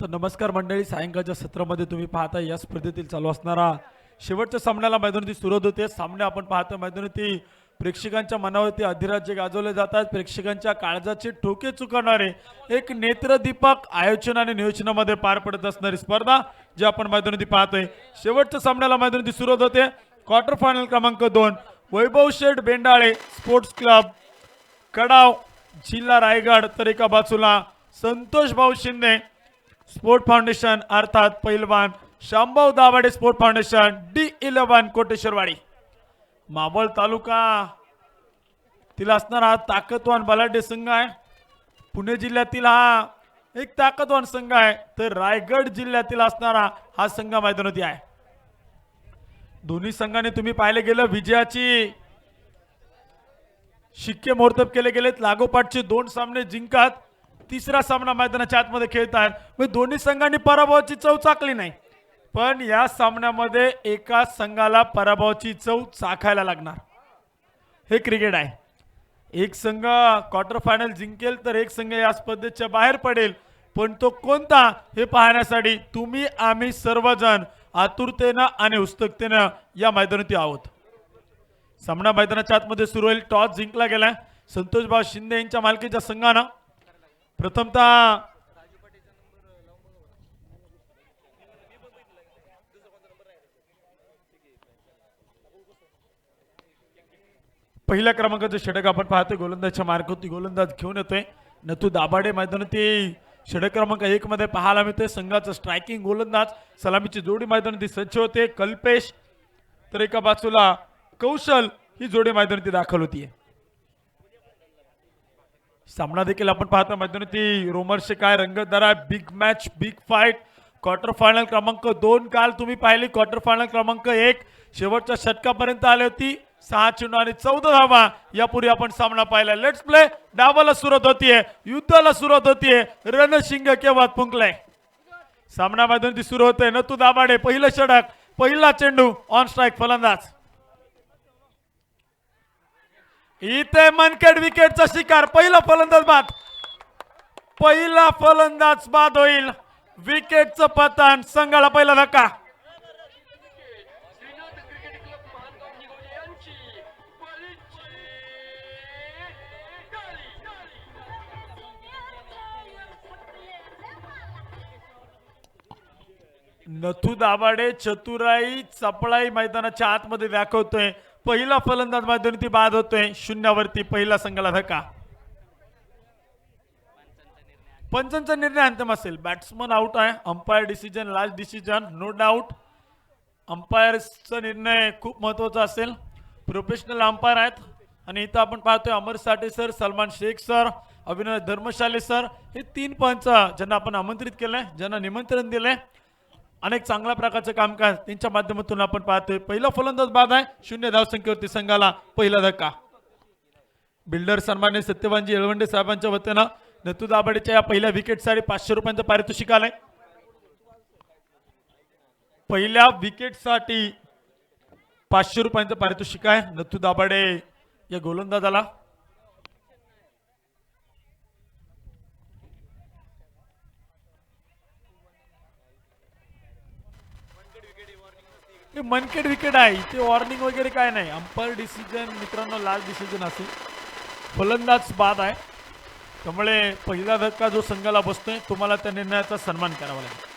तर नमस्कार मंडळी, सायंकाळच्या सत्रामध्ये तुम्ही पाहता या स्पर्धेतील चालू असणारा शेवटच्या सामन्याला मैदानावरती सुरुवात होते. सामने आपण पाहतो मैदानावरती प्रेक्षकांच्या मनावरती अधिराज्य गाजवले जातात. प्रेक्षकांच्या काळजाचे ठोके चुकवणारे एक नेत्रदीपक आयोजन आणि नियोजनामध्ये पार पडत असणारी स्पर्धा जी आपण मैदानावरती पाहतोय. शेवटच्या सामन्याला मैदानावरती सुरुवात होते. क्वार्टर फायनल क्रमांक 2 वैभव शेठ बेंडाळे स्पोर्ट्स क्लब कडाव जिल्हा रायगड, तर एका बाजूला संतोष भाऊ शिंदे स्पोर्ट फाउंडेशन अर्थात पैलवान Shambhau Dabhade sport foundation D11 Koteshwarwadi. Maval taluka तिला असणारा हा ताकदवान बलाढ्य संघ आहे. पुणे जिल्ह्यातील हा एक ताकदवान संघ आहे, तर रायगड जिल्ह्यातील असणारा हा संघ मैदानावरती आहे. दोन्ही संघाने तुम्ही पाहिले गेलं विजयाची शिक्के मोहरतब केले गेलेत. लागोपाठचे 2 सामने जिंकत तिसरा सामना मैदानाच्या आतमध्ये खेळतात. म्हणजे दोन्ही संघांनी पराभवाची चव चाकली नाही, पण या सामन्यामध्ये एका संघाला पराभवाची चव चाखायला लागणार. हे क्रिकेट आहे. एक संघ क्वार्टर फायनल जिंकेल तर एक संघ या स्पर्धेच्या बाहेर पडेल, पण तो कोणता हे पाहण्यासाठी तुम्ही आम्ही सर्वजण आतुरतेनं आणि उत्सुकतेनं या मैदानावरती आहोत. सामना मैदानाच्या आतमध्ये सुरू होईल. टॉस जिंकला गेलाय संतोषभाऊ शिंदे यांच्या मालकीच्या संघानं. प्रथमतः पहिल्या क्रमांकाचे षटक आपण पाहतोय. गोलंदाजच्या मार्गावरती गोलंदाज घेऊन येतोय नथू दाभाडे. मैदानावरती षटक क्रमांक 1 मध्ये पाहायला मिळतोय संघाचा स्ट्रायकिंग गोलंदाज. सलामीची जोडी मैदानावरती सज्ज होते कल्पेश, तर एका बाजूला कौशल ही जोडी मैदानावरती दाखल होतीये. सामना देखील आपण पाहतो मैदानावरती रोमर्सचे काय रंगतदार आहे. Big match, big fight. Quarter final क्रमांक 2 काल तुम्ही पाहिली. क्वार्टर फायनल क्रमांक 1 शेवटच्या षटकापर्यंत आली होती. 6 चेंडू आणि 14 धावा यापूर्वी आपण सामना पाहिला. Let's play. डावाला सुरुवात होतीये, युद्धाला सुरुवात होतीये. रणशिंग केव्हा फुंकलाय. सामना मैदानावरती सुरू होतोय. नथू दाभाडे पहिलं षटक, पहिला चेंडू ऑन स्ट्राईक फलंदाज. इथे मनकेड विकेटचा शिकार. पहिला फलंदाज बाद, पहिला फलंदाज बाद होईल. विकेटचं पतन, संघाला पहिला धक्का. नथू दाभाडे चतुराई चपळाई मैदानाच्या आतमध्ये दाखवतोय. पहिला फलंदाज मैदानावरती बाद होतोय. 0वरती पहिला संघाला धक्का. पंचांचा निर्णय अंतिम असेल. बॅट्समन आउट आहे. Umpire decision last decision no doubt. अंपायरचा निर्णय खूप महत्वाचा असेल. प्रोफेशनल अंपायर आहेत आणि इथं आपण पाहतोय अमर साठे सर, सलमान शेख सर, अभिनय धर्मशाले सर, हे 3 पंच ज्यांना आपण आमंत्रित केलंय, ज्यांना निमंत्रण दिलंय. अनेक चांगल्या प्रकारचं कामकाज त्यांच्या माध्यमातून आपण पाहतोय. पहिला फलंदाज बाद आहे. 0 धावसंख्येवरती संघाला पहिला धक्का. बिल्डर सन्मान्य सत्यवानजी येळवंडे साहेबांच्या वतीनं नथू दाभाडेच्या या पहिल्या विकेटसाठी 500 रुपयांचं पारितोषिक आलंय. पहिल्या विकेटसाठी 500 रुपयांचं पारितोषिक आहे नथू दाभाडे या गोलंदाजाला. मनकेड विकेट आहे. इथे वॉर्निंग वगैरे काय नाही. अंपायर डिसिजन मित्रांनो लास्ट डिसिजन असेल. फलंदाज बाद आहे, त्यामुळे पहिला धक्का जो संघाला बसतोय तुम्हाला त्या निर्णयाचा सन्मान करावा लागेल.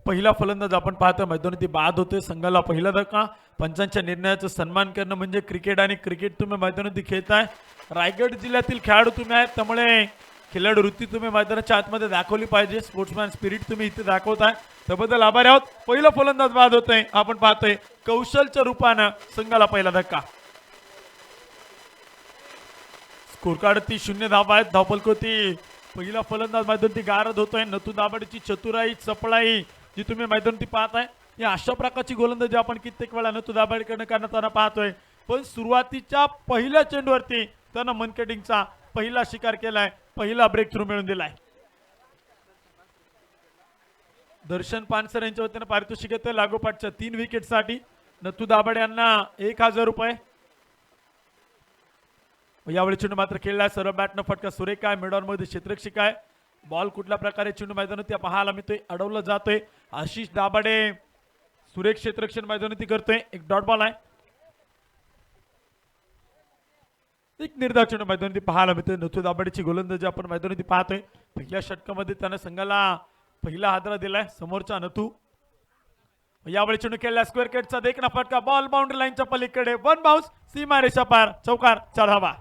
पहिला फलंदाज आपण पाहतो मैदानावरती बाद होतोय. संघाला पहिला धक्का. पंचांच्या निर्णयाचा सन्मान करणं म्हणजे क्रिकेट, आणि क्रिकेट तुम्ही मैदानावरती खेळताय. रायगड जिल्ह्यातील खेळाडू तुम्ही आहेत, त्यामुळे खेळाडू वृत्ती तुम्ही मैदानाच्या आतमध्ये दाखवली पाहिजे. स्पोर्ट्समॅन स्पिरिट तुम्ही इथे दाखवताय, त्याबद्दल आभारी आहोत. पहिला फलंदाज बाद होतोय. आपण पाहतोय कौशलच्या रूपानं संघाला पहिला धक्का. स्कोर कार्ड ती 0 धावा आहेत. धावफलकोती पहिला फलंदाज मैदानावरती गारद होतोय. नथू दाभाडेची चतुराई चपळाई जी तुम्ही मैदानावरती पाहताय, या अशा प्रकारची गोलंदाजी आपण कित्येक वेळा नथू दाभाडेकडनं करताना पाहतोय. पण सुरुवातीच्या पहिल्या चेंडूवरती त्यानं मनकेडिंगचा पहिला शिकार केलाय, पहिला ब्रेक थ्रू मिळवून दिलाय. दर्शन पानसर यांच्या वतीनं पारितोषिक येते लागोपाठच्या 3 विकेटसाठी नथू दाभाडे यांना 1000 रुपये. यावेळी चेंडू मात्र खेळला सर्व बॅटनं फटका सुरेख आहे. मिडॉन मध्ये क्षेत्ररक्षक आहे. बॉल कुठल्या प्रकारे चेंडू मैदानात पाहायला मिळतोय, अडवलं जातोय. आशिष दाभाडे सुरेख क्षेत्ररक्षण मैदानात करतोय. एक डॉट बॉल आहे. एक निर्धाव चेंडू मैदानात पाहायला मिळतोय. नथू दाभाडेची गोलंदाजी आपण मैदानात पाहतोय. पहिल्या षटकामध्ये त्याने संघाला पहिला हादरा दिलाय समोरचा नथू. यावेळी चेंडू खेळला स्क्वेअर केटचा देखना फटका, बॉल बाउंड्री लाईनच्या पलीकडे, वन बाउन्स, सीमा रेषा पार, चौकार, 4 धावा.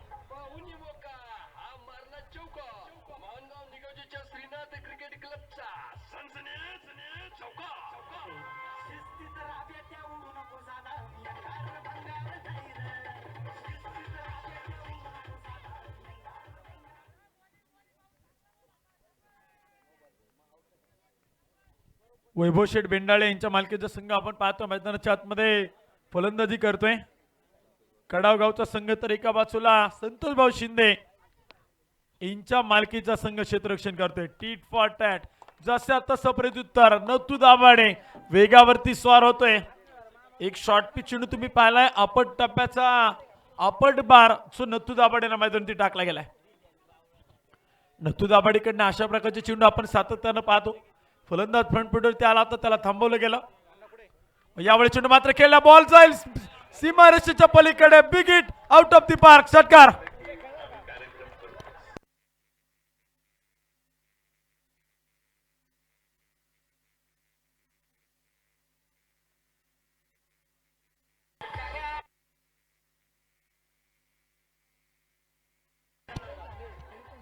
वैभव शेठ बेंडाळे यांच्या मालकीचा संघ आपण पाहतो मैदानाच्या आतमध्ये फलंदाजी करतोय. कडाव गावचा संघ तर एका बाजूला संतोष भाऊ शिंदे यांच्या मालकीचा संघ क्षेत्ररक्षण करतोय. टीट फॉर टॅट, जसं तसं प्रत्युत्तर. नथू दाभाडे वेगावरती स्वार होतोय. एक शॉर्ट पिच चेंडू तुम्ही पाहिलाय, अपट टप्प्याचा अपट बार सो नथू दाभाडेला मैदानात टाकला गेलाय. नथू दाभाडेकडनं अशा प्रकारचे चेंडू आपण सातत्यानं पाहतो. फलंदाज फ्रंट फुटवरती आला तर त्याला थांबवलं गेलं. यावेळी चेंडू मात्र खेळला, बॉल जाईल सीमारेषेच्या पलीकडे, big hit, out of the park, षटकार.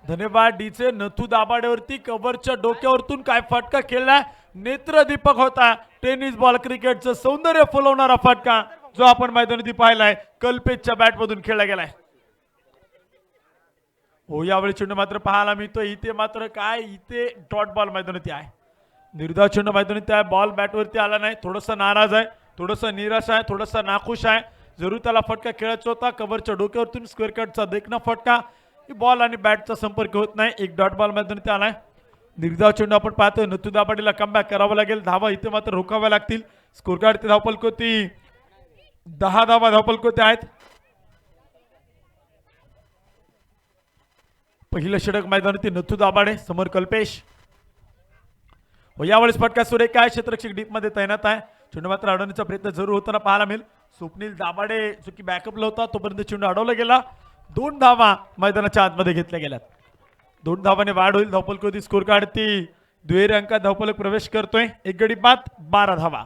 धन्यवाद डीचे. नथू दाभाडेवरती कव्हरच्या डोक्यावरतून काय फटका खेळलाय, नेत्रदीपक होता. टेनिस बॉल क्रिकेटचं सौंदर्य फुलवणारा फटका जो आपण मैदानात पाहिलाय, कल्पेशच्या बॅट मधून खेळला गेलाय. हो, यावेळी चेंडू मात्र पाहायला मिळतो. इथे मात्र काय, इथे डॉट बॉल मैदानात आहे. निर्धाव चेंडू मैदानात आहे. बॉल बॅटवरती आला नाही. थोडासा नाराज आहे, थोडासा निराश आहे, थोडासा नाखुश आहे. जरूर त्याला फटका खेळायचा होता. कव्हरच्या डोक्यावरतून स्क्वेअर कटचा देखना फटका, बॉल आणि बॅटचा संपर्क होत नाही. एक डॉट बॉल मैदानात आलाय. निर्धाव चेंडू आपण पाहतोय. नथू दाभाडेला कमबॅक करावं लागेल. धावा इथे मात्र रोखाव्या लागतील. स्कोर कार्ड ते धावपलकोती 10 धावा धावपलकोते आहेत. पहिलं षटक मैदानात नथू दाभाडे समोर कल्पेश. यावेळेस फटका सुरेख काय, क्षेत्ररक्षक डीप मध्ये तैनात आहे. चेंडू मात्र अडवण्याचा प्रयत्न जरूर होताना पाहायला मिळेल. स्वप्नील दाभाडे जो की बॅकअपला होता तोपर्यंत चेंडू अडवला गेला. 2 धावा मैदानाच्या आतमध्ये घेतल्या गेल्यात. 2 धावाने वाढ होईल. धावपलकोती स्कोर कार्ड ती दुहेरी अंकात धावपलक प्रवेश करतोय. एक गडी बाद 12 धावा.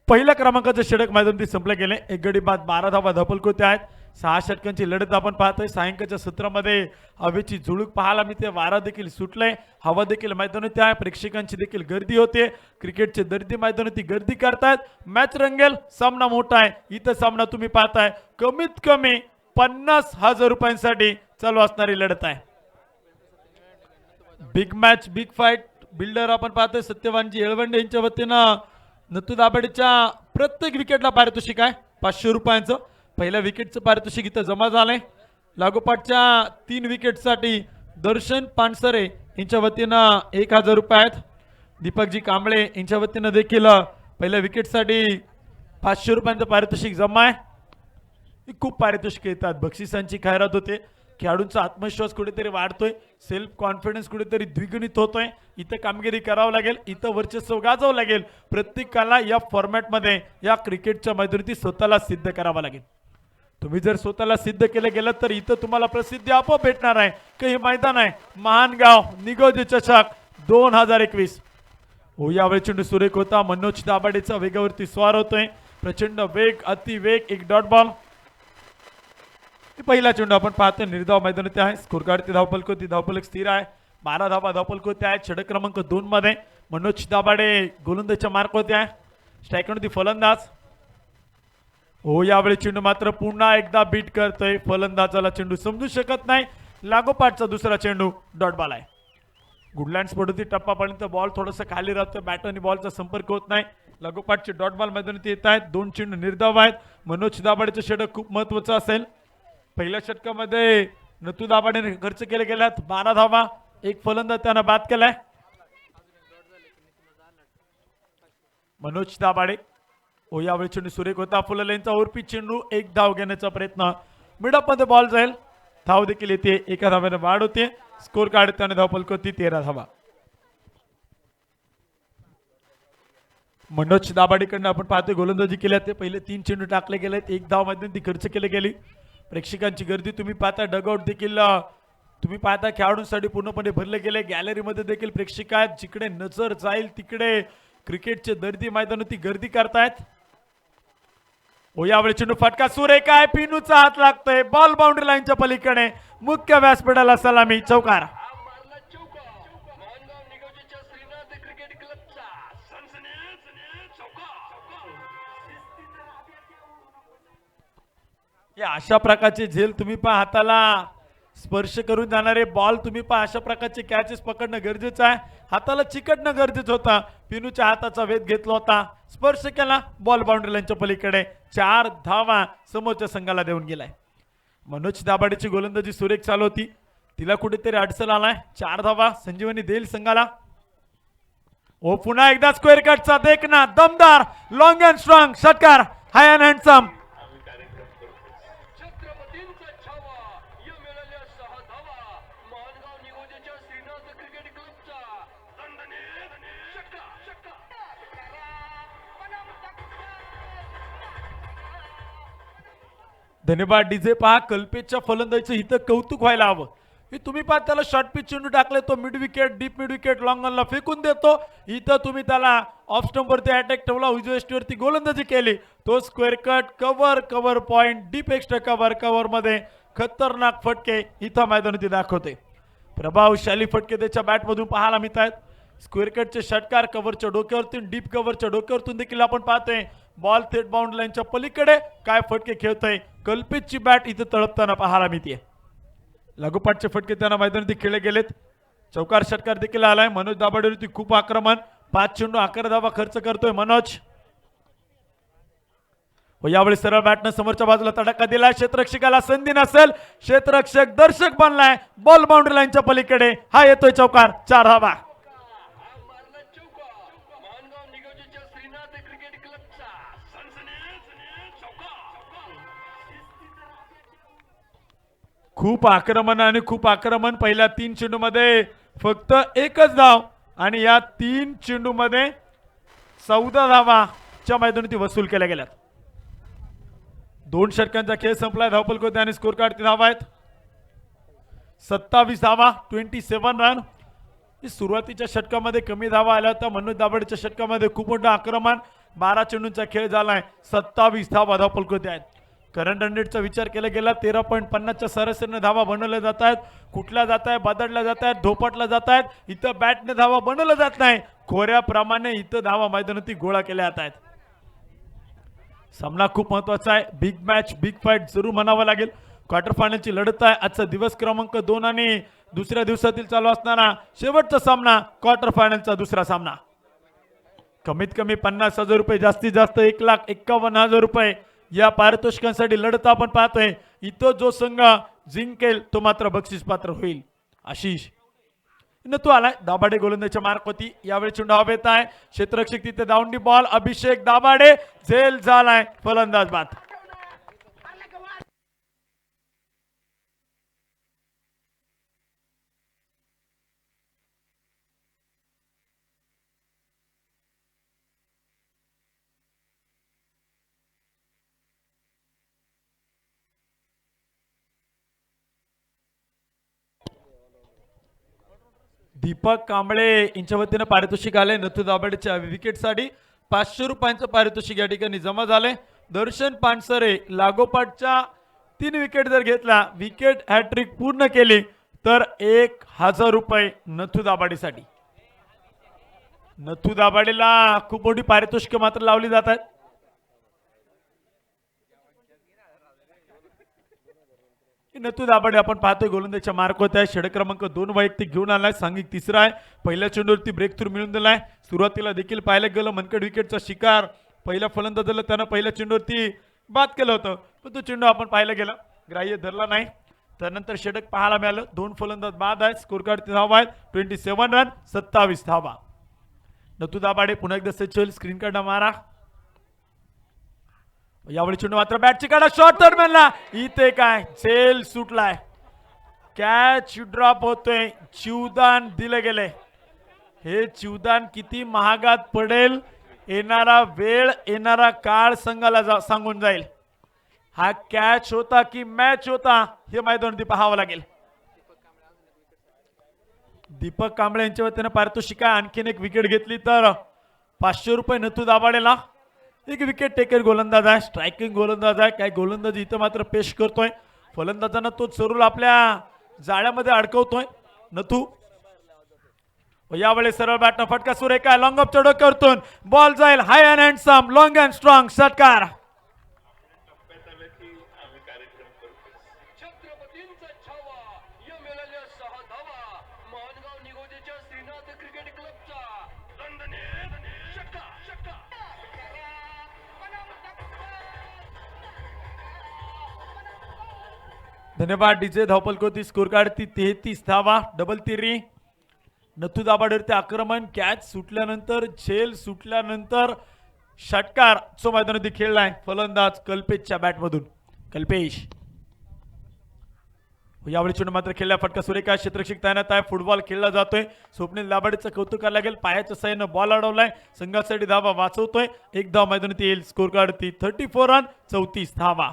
पहिल्या क्रमांकाचं षटक मैदानात संपले गेले. एक गडी बाद 12 धावा धावपलकोती आहेत. 6 षटकांची लढत आपण पाहतोय. सायंकाळच्या सत्रामध्ये हवेची झुळूक पाहायला मिळते. वारा देखील सुटलंय, हवा देखील मैदानात आहे. प्रेक्षकांची देखील गर्दी होते. क्रिकेटचे दर्दी मैदानात गर्दी करतायत. मॅच रंगेल, सामना मोठा आहे. इथं सामना तुम्ही पाहताय कमीत कमी 50,000 रुपयांसाठी चालू असणारी लढत आहे. Big match, big fight. Builder आपण पाहतोय सत्यवानजी येळवंडे यांच्या वतीनं नथू दाभाडेच्या प्रत्येक विकेटला पारितोषिक आहे 500 रुपयांचं. पहिल्या विकेटचं पारितोषिक इथं जमा झालंय. लागोपाठच्या 3 विकेटसाठी दर्शन पानसरे यांच्या वतीनं 1000 रुपये आहेत. दीपकजी कांबळे यांच्या वतीनं देखील पहिल्या विकेटसाठी 500 रुपयांचं पारितोषिक जमा आहे. खूप पारितोषिक येतात, बक्षिसांची खैरात होते. खेळाडूंचा आत्मविश्वास कुठेतरी वाढतोय, सेल्फ कॉन्फिडन्स कुठेतरी द्विगुणित होतोय. इथं कामगिरी करावं लागेल, इथं वर्चस्व गाजवावं लागेल. प्रत्येकाला या फॉर्मॅटमध्ये या क्रिकेटच्या मैदानात स्वतःला सिद्ध करावं लागेल. तुम्ही जर स्वतःला सिद्ध केलं गेलं तर इथं तुम्हाला प्रसिद्धी आपोआप भेटणार आहे. काही मैदान आहे महानगाव निगोजी चषक 2021. हो, यावेळी चेंडू सुरेख होता. मनोज दाभाडेचा वेगावरती स्वार होतोय. प्रचंड वेग, अति वेग. एक डॉट बॉल. पहिला चेंडू आपण पाहतोय निर्धाव मैदानात आहे. स्कोर कार्ड धावपलकोती, धावपलक स्थिर आहे. 12 धावा धावपलकोती आहेत. षटक क्रमांक 2 मध्ये मनोज दाभाडे गोलंदाजच्या मार्क होते आहे. स्ट्रायकरवरती फलंदाज. हो, यावेळी चेंडू मात्र पुन्हा एकदा बीट करतोय. फलंदाजाला चेंडू समजू शकत नाही. लागोपाठचा दुसरा चेंडू डॉट बॉल आहे. गुडलँड स्पोर्टवरती टप्पापर्यंत बॉल थोडंसं खाली राहतोय. बॅट आणि बॉलचा संपर्क होत नाही. लागोपाठचे डॉट बॉल मैदानात येत आहेत. 2 चेंडू निर्धाव आहेत. मनोज दाभाडेचं षटक खूप महत्वाचं असेल. पहिल्या षटकामध्ये नथू दाभाडेने खर्च केले गेल्यात 12 धावा. एक फलंदाज त्यानं बाद केलाय. मनोज दाभाडे. ओ यावेळी चेंडू सुरेख होता. फुललेंचा ओरपी चेंडू एक धाव घेण्याचा प्रयत्न. मिडअप मध्ये बॉल जाईल. धाव देखील येते. एका धाव्याने वाढ होते. स्कोर कार्ड त्याने धाव फलकवती 13 धावा. मनोज दाभाडेकडनं आपण पाहतोय गोलंदाजी केल्या. ते पहिले 3 चेंडू टाकले गेलेत. एक धाव मध्ये ती खर्च केली गेली. प्रेक्षकांची गर्दी तुम्ही पाहता. डगआउट देखील तुम्ही पाहता खेळाडूंसाठी पूर्णपणे भरले गेले. गॅलरीमध्ये देखील प्रेक्षक आहेत. जिकडे नजर जाईल तिकडे क्रिकेटचे दर्दी मैदानावरती गर्दी करतायत. ओ यावेळी चेंडू फटका सुरेख आहे. पिनूचा हात लागतोय. बॉल बाउंड्री लाईनच्या पलीकडे. मुख्य व्यासपीठाला सलामी. चौकार. या अशा प्रकारचे झेल तुम्ही पहा. हाताला स्पर्श करून जाणारे बॉल तुम्ही पहा. अशा प्रकारचे कॅचेस पकडणं गरजेचं आहे. हाताला चिकटणं गरजेचं होतं. पिनूच्या हाताचा वेध घेतला होता. स्पर्श केला. बॉल बाउंड्री लाईनच्या पलीकडे. 4 धावा समोरच्या संघाला देऊन गेलाय. मनोज दाभाडेची गोलंदाजी सुरेख चालू होती. तिला कुठेतरी अडचण आलाय. 4 धावा संजीवनी देईल संघाला. ओ पुन्हा एकदा स्क्वेअर कटचा देखना. दमदार लॉंग अँड स्ट्रॉंग षटकार. हाय अँड हँडसम. धन्यवाद डीजे. पहा कल्पेशच्या फलंदाजीचं इथं कौतुक व्हायला हवं. हे तुम्ही पहा त्याला शॉर्ट पिच चेंडू टाकले. तो mid wicket deep mid wicket long ऑनला फेकून देतो. इथं तुम्ही त्याला ऑफ स्टंप वरती अटॅक ठेवला. उजव्या स्टीवरती गोलंदाजी केली. तो square cut cover cover point deep extra cover मध्ये खतरनाक फटके इथं मैदानावरती दाखवते. प्रभावशाली फटके त्याच्या बॅटमधून पाहायला मिळत आहेत. स्क्वेअर कटचे षटकार कव्हरच्या डोक्यावरतून डीप कव्हरच्या डोक्यावरतून देखील आपण पाहतोय. बॉल थेट बाउंड्री लाईनच्या पलीकडे काय फटके खेळतोय. कल्पेशची बॅट इथं तळपताना पाहायला मिळते. लागोपाठचे फटके त्यांना मैदानावरती खेळले गेलेत. चौकार षटकार देखील आलाय. मनोज दाभाडेवरती खूप आक्रमण. 5 चेंडू 11 धावा खर्च करतोय मनोज. व यावेळी सरळ बॅटनं समोरच्या बाजूला तडाखा दिलाय. क्षेत्ररक्षकाला संधी नसेल. क्षेत्ररक्षक दर्शक बनलाय. बॉल बाउंड्री लाईनच्या पलीकडे. हा येतोय चौकार. 4 धावा. खूप आक्रमण आणि खूप आक्रमण. पहिल्या 3 चेंडू मध्ये फक्त एकच धाव आणि या 3 चेंडू मध्ये 14 धावाच्या मैदानावरती वसूल केल्या गेल्यात. 2 षटकांचा खेळ संपलाय. धावफलक आणि स्कोर कार्ड 3 धावा आहेत. 27 धावा 27 रन. सुरुवातीच्या षटकामध्ये कमी धावा आल्या होत्या. मनोज दाभाडेच्या षटकामध्ये खूप मोठं आक्रमण. 12 चेंडूंचा खेळ झालाय. 27 धावा धावफलक आहेत. करंट रन रेटचा विचार केला गेला 13.50च्या सरासरीने धावा बनवल्या जात आहेत. कुठल्या जात आहे बदलल्या जात आहेत. धोपटल्या जात आहेत. इथं बॅटने धावा बनवल्या जात नाही. खोऱ्याप्रमाणे इथं धावा मैदानावरती गोळा केल्या जात आहेत. सामना खूप महत्वाचा आहे. बिग मॅच बिग फाईट जरूर म्हणावं लागेल. क्वार्टर फायनलची लढत आहे. आजचा दिवस क्रमांक 2 आणि दुसऱ्या दिवसातील चालू असणारा शेवटचा सामना क्वार्टर फायनलचा दुसरा सामना. कमीत कमी 50,000 रुपये जास्तीत जास्त 1,51,000 रुपये या पारितोषिकांसाठी लढत आपण पाहतोय. इथं जो संघ जिंकेल तो मात्र बक्षीस पात्र होईल. आशिष न तो आलाय. दाभाडे गोलंदाजीच्या मार्क होती. यावेळी चेंडू हवेत आहे. क्षेत्ररक्षक तिथे दावंडी बॉल. अभिषेक दाभाडे झेल झालाय. फलंदाज बाद. दीपक कांबळे यांच्या वतीनं पारितोषिक आले. नथू दाभाडेच्या विकेटसाठी 500 रुपयांचं पारितोषिक या ठिकाणी जमा झाले. दर्शन पानसरे लागोपाठच्या 3 विकेट जर घेतला विकेट हॅट्रिक पूर्ण केली तर 1,000 रुपये नथू दाभाडेसाठी. नथू दाभाडेला खूप मोठी पारितोषिक मात्र लावली जात आहेत. नथू दाभाडे आपण पाहतोय गोलंदाजीच्या मार्क होत आहे. षटक क्रमांक 2 वैयक्तिक घेऊन आलाय. सांघिक 3रा आहे. पहिल्या चेंडूवरती ब्रेक थ्रू मिळून दिलाय. सुरुवातीला देखील पाहायला गेलं मनकड विकेटचा शिकार पहिल्या फलंदाजाला त्यानं पहिल्या चेंडूवरती बाद केलं होतं. पण तो चेंडू आपण पाहायला गेलं ग्राह्य धरला नाही. त्यानंतर षटक पाहायला मिळालं. 2 फलंदाज बाद आहेत. स्कोर कार्ड 3 धावा आहेत. 27 रन 27 धावा. नतू दाबाडे पुन्हा एकदा सचल स्क्रीन काढा मारा. यावेळी चेंडू मात्र बॅटची काढा शॉर्ट दरम्यानला इथे काय झेल सुटलाय. कॅच ड्रॉप होतोय. चिवदान दिले गेले. हे चिवदान किती महागात पडेल येणारा वेळ येणारा काळ संघाला सांगून जाईल. हा कॅच होता की मॅच होता हे मैदानावरती पाहावं लागेल. दीपक कांबळे यांच्या वतीने पारितोषिक आणखीन एक विकेट घेतली तर 500 रुपये नथू दाबाडेला. एक विकेट टेकर गोलंदाज आहे. स्ट्रायकिंग गोलंदाज आहे. काय गोलंदाज इथं मात्र पेश करतोय. फलंदाजांना तो चरूल आपल्या जाळ्यामध्ये अडकवतोय नथू. यावेळेस सरळ बॅटनं फटका सुरेख आहे. लॉंग ऑफ डोक्यावरतून बॉल जाईल high and handsome long and strong षटकार. धन्यवाद डीजे. धावपल कोती स्कोर कार्ड ती 33 धावा. डबल तिरी. नथू दाबाडेवरती आक्रमण. कॅच सुटल्यानंतर झेल सुटल्यानंतर षटकार जो मैदानात खेळलाय फलंदाज कल्पेशच्या बॅटमधून. कल्पेश यावेळी चेंडू मात्र खेळला फटका सुरेख आहे. क्षेत्ररक्षक तैनात आहे. फुटबॉल खेळला जातोय. स्वप्नील दाबाडेचं कौतुक करायला लागेल. पायाच्या साह्यानं बॉल अडवलाय. संघासाठी धावा वाचवतोय. एक धाव मैदानात येईल. स्कोर कार्ड ती 34 रन 34 धावा.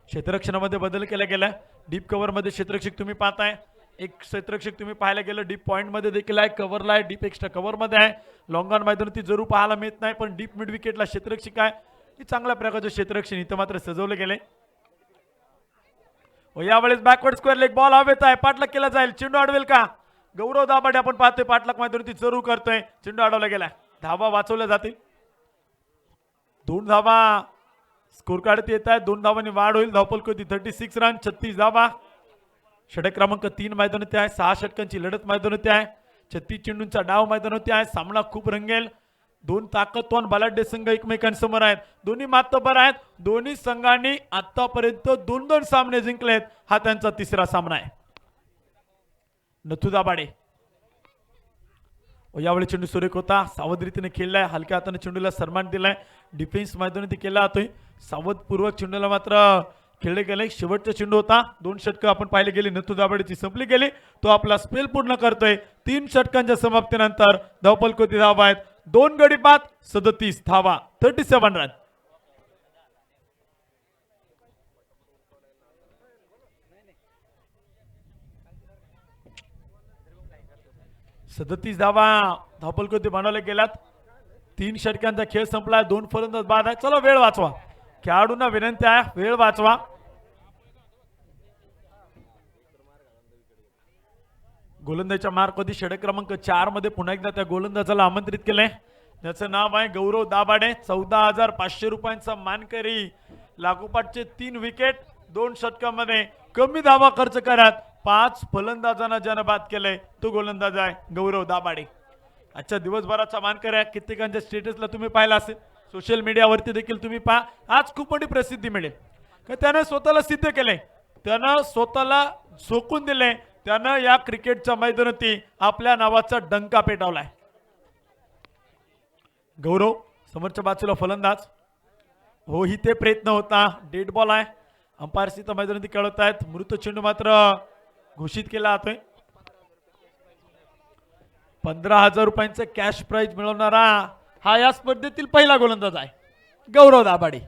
क्षेत्ररक्षणामध्ये बदल केला गेलाय. डीप कव्हर मध्ये क्षेत्ररक्षक तुम्ही पाहताय. एक क्षेत्ररक्षक तुम्ही पाहायला गेलं डीप पॉइंट मध्ये देखील आहे. कव्हरला आहे. डीप एक्स्ट्रा कव्हर मध्ये आहे. लॉंग ऑन मैदानात जरूर पाहायला मिळत नाही पण डीप मिड विकेटला क्षेत्ररक्षक आहे. ही चांगल्या प्रकारचं क्षेत्ररक्षण इथं मात्र सजवलं गेले. यावेळेस बॅकवर्ड स्क्वेअर लेग बॉल हवेत आहे. पाठलाग केला जाईल. चेंडू अडवेल का गौरव दाबाडे आपण पाहतोय. पाठलाग मैदानात जरूर करतोय. चेंडू अडवला गेलाय. धावा वाचवल्या जातील. 2 धावा स्कोर कार्ड येत आहे. 2 धावांनी वाढ होईल. धावपल कोती 36 रन 36 धावा. षटक क्रमांक 3 मैदानात आहे. 6 षटकांची लढत मैदानात आहे. 36 चेंडूंचा डाव मैदानात आहे. सामना खूप रंगेल. 2 ताकदवान बलाढ्य संघ एकमेकांसमोर आहेत. दोन्ही मातबर आहेत. दोन्ही संघांनी आतापर्यंत 2-2 सामने जिंकलेत. हा त्यांचा तिसरा सामना आहे. नथू दाबाडे यावेळी चेंडू सुरेख होता. सावध रीतीने खेळलाय. हलक्या हाताने चेंडूला सन्मान दिलाय. डिफेन्स मैदानात केला जातोय. सावधपूर्वक चेंडूला मात्र खेळले गेले. शेवटचा चेंडू होता. 2 षटकं आपण पाहिले गेली. नथू दाबाडेची संपली गेली. तो आपला स्पेल पूर्ण करतोय. 3 षटकांच्या समाप्तीनंतर धावपल कोती धावा आहेत. 2 गडी बाद 37 धावा 37 रन. धावा धावपल कोती बनवले गेलात. 3 षटकांचा खेळ संपला. 2 फलंदाज बाद आहे. चला वेळ वाचवा. खेळाडूंना विनंती आहे वेळ वाचवा. गोलंदाजच्या मार्कवरती षटक क्रमांक 4 मध्ये पुन्हा एकदा त्या गोलंदाजाला आमंत्रित केले. त्याचं नाव आहे गौरव दाबाडे. 14,500 रुपयांचा मानकरी. लागोपाठचे 3 विकेट 2 षटकांमध्ये कमी धावा खर्च करत 5 फलंदाजांना ज्यानं बाद केलंय तो गोलंदाज आहे गौरव दाबाडे. आजच्या दिवसभराचा मानकरी आहे. कित्येकांच्या स्टेटसला तुम्ही पाहिला असेल. सोशल मीडियावरती देखील तुम्ही पहा. आज खूप मोठी प्रसिद्धी मिळेल. त्यानं स्वतःला सिद्ध केले. त्यानं स्वतःला झोकून दिले. त्यानं या क्रिकेटच्या मैदानाती आपल्या नावाचा डंका पेटवलाय. गौरव समोरच्या बाजूला फलंदाज. हो ही ते प्रयत्न होता. डेड बॉल आहे. अंपायर सिद्ध मैदानाती कळवत आहेत. मृत चेंडू मात्र घोषित केला जातोय. 15,000 रुपयांचा कॅश प्राइज मिळवणारा हा या स्पर्धेतील पहिला गोलंदाज आहे गौरव दाबाडे.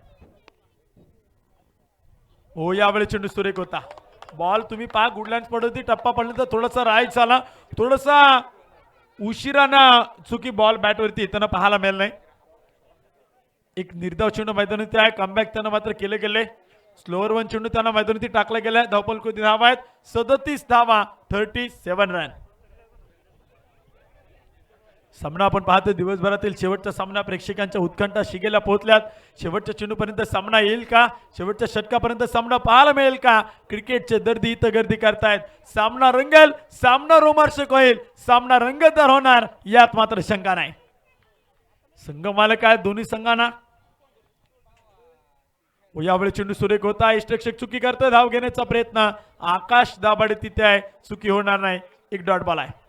हो यावेळी चेंडू सुरेख होता. बॉल तुम्ही पहा गुडलँड पडती टप्पा पडल्यानंतर थोडासा राईट झाला. थोडासा उशिरानं चुकी बॉल बॅटवरती येताना पाहायला मिळालं नाही. एक निर्धाव चेंडू मैदानात आहे. कमबॅक त्यांना मात्र केले गेले. स्लोअर 1 चेंडू त्यांना मैदानात टाकला गेलाय. धावपल कोती धावा आहेत 37 धावा 37 रन. सामना आपण पाहतो दिवसभरातील शेवटचा सामना प्रेक्षकांच्या उत्कंठा शिगेला पोहोचल्यात. शेवटच्या चेंडूपर्यंत सामना येईल का. शेवटच्या षटकापर्यंत सामना पाहायला मिळेल का. क्रिकेटचे दर्दी इथं गर्दी करतायत. सामना रंगेल. सामना रोमांचक होईल. सामना रंगतदार होणार यात मात्र शंका नाही. संघ मालक आहेत दोन्ही संघांना. यावेळी चेंडू सुरेख होता. इष्टरक्षक चुकी करतोय. धाव घेण्याचा प्रयत्न. आकाश दाबाडे तिथे आहे. चुकी होणार नाही. एक डॉट बॉल आहे.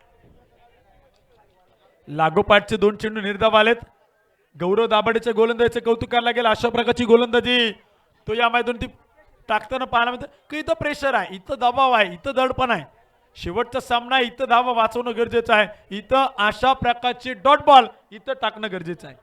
लागोपाठचे 2 चेंडू निर्धाव आलेत. गौरव दाभाडेच्या गोलंदाजीचे कौतुक करायला लागेल. अशा प्रकारची गोलंदाजी तो या मैदानात टाकताना पाहायला मिळतं की इथं प्रेशर आहे, इथं दबाव आहे, इथं दडपण आहे. शेवटचा सामना इथं धावा वाचवणं गरजेचं आहे. इथं अशा प्रकारची डॉट बॉल इथं टाकणं गरजेचं आहे.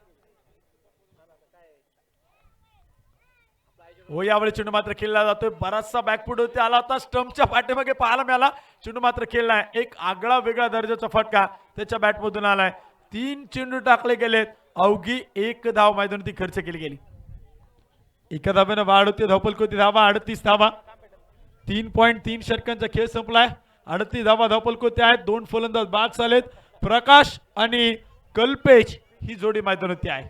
हो यावेळी चेंडू मात्र खेळला जातोय. बराचसा बॅकफूट होते आला होता. स्टंपच्या पाठीमागे पाहायला मिळाला. चेंडू मात्र खेळलाय. एक आगळा वेगळा दर्जाचा फटका त्याच्या बॅटमधून आलाय. 3 चेंडू टाकले गेलेत. अवघी 1 धाव मैदानात खर्च केली गेली. एका धाब्यानं वाढ होती. धावपलकोती धावा 38 धावा. 3.3 षटकांचा खेळ संपलाय. 38 धावा धावपलकोती आहेत. 2 फलंदाज बाद झालेत. प्रकाश आणि कल्पेश ही जोडी मैदानात आहे.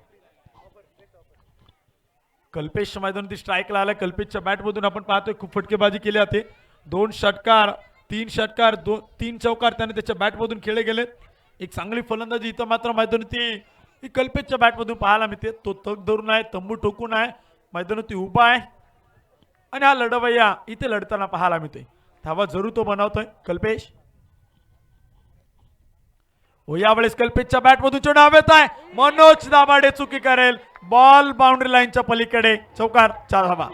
कल्पेश मैदानात स्ट्राईकला आलाय. कल्पेशच्या बॅटमधून आपण पाहतोय खूप फटकेबाजी केली जाते. 2 षटकार 3 षटकार 3 चौकार त्याने त्याच्या बॅटमधून खेळले गेलेत. एक चांगली फलंदाजी इथं मात्र मैदानात ही कल्पेशच्या बॅटमधून पाहायला मिळते. तो तग धरून आहे, तंबू ठोकून आहे, मैदानात उभा आहे आणि हा लढवय्या इथे लढताना पाहायला मिळतोय. धावा जरूर तो बनवतोय कल्पेश. हो यावेळेस कल्पेशच्या बॅटमधून चेंडू हवेत आहे. मनोज दाभाडे चुकी करेल. बॉल बाउंड्री लाईनच्या पलीकडे. चौकार 4 धावा.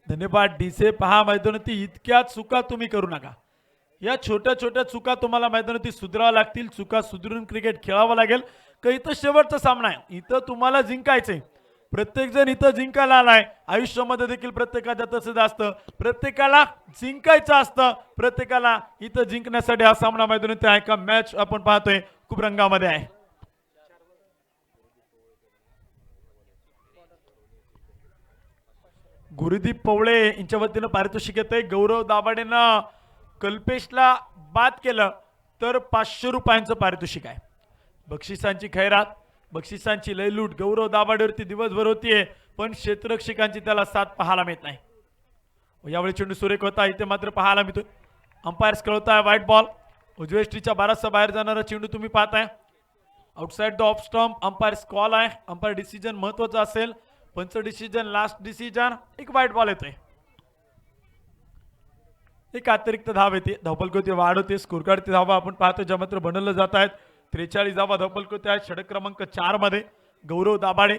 धन्यवाद डीसे. पहा मैदानात इतक्या चुका तुम्ही करू नका. या छोट्या छोट्या चुका तुम्हाला मैदानात सुधाराव्या लागतील. चुका सुधारून क्रिकेट खेळावं लागेल. का इथं शेवटचा सामना आहे. इथं तुम्हाला जिंकायचंय. प्रत्येक जण इथं जिंकायला आलाय. आयुष्यामध्ये देखील प्रत्येकाचं तसंच असतं. प्रत्येकाला जिंकायचं असतं. प्रत्येकाला इथं जिंकण्यासाठी हा सामना मैदानात आहे. का मॅच आपण पाहतोय खूप रंगामध्ये आहे. गुरुदीप पवळे यांच्या वतीनं पारितोषिक येतंय. गौरव दाभाडेनं कल्पेशला बाद केलं तर 500 रुपयांचं पारितोषिक आहे. बक्षिसांची खैरात, बक्षिसांची लयलूट गौरव दाभाडेवरती दिवसभर होतीये, पण क्षेत्ररक्षकांची त्याला साथ पाहायला मिळत नाही. यावेळी चेंडू सुरेख होता. इथे मात्र पाहायला मिळतोय अंपायर्स कळवताय व्हाईट बॉल. उजव्या स्ट्रीच्या 12 बाहेर जाणारा चेंडू तुम्ही पाहताय. Outside the off stump. Umpires call आहे. अंपायर डिसिजन महत्वाचा असेल. पंच डिसिजन, लास्ट डिसिजन. एक व्हाईट बॉल येतोय. एक अतिरिक्त धाव येते. धावपलकोती वाढ होते. स्कोर कार्ड धावा आपण पाहतो ज्या मात्र बनवलं जात आहेत. 43 धावा धावपलकोती आहेत. षटक क्रमांक 4 मध्ये गौरव दाभाडे.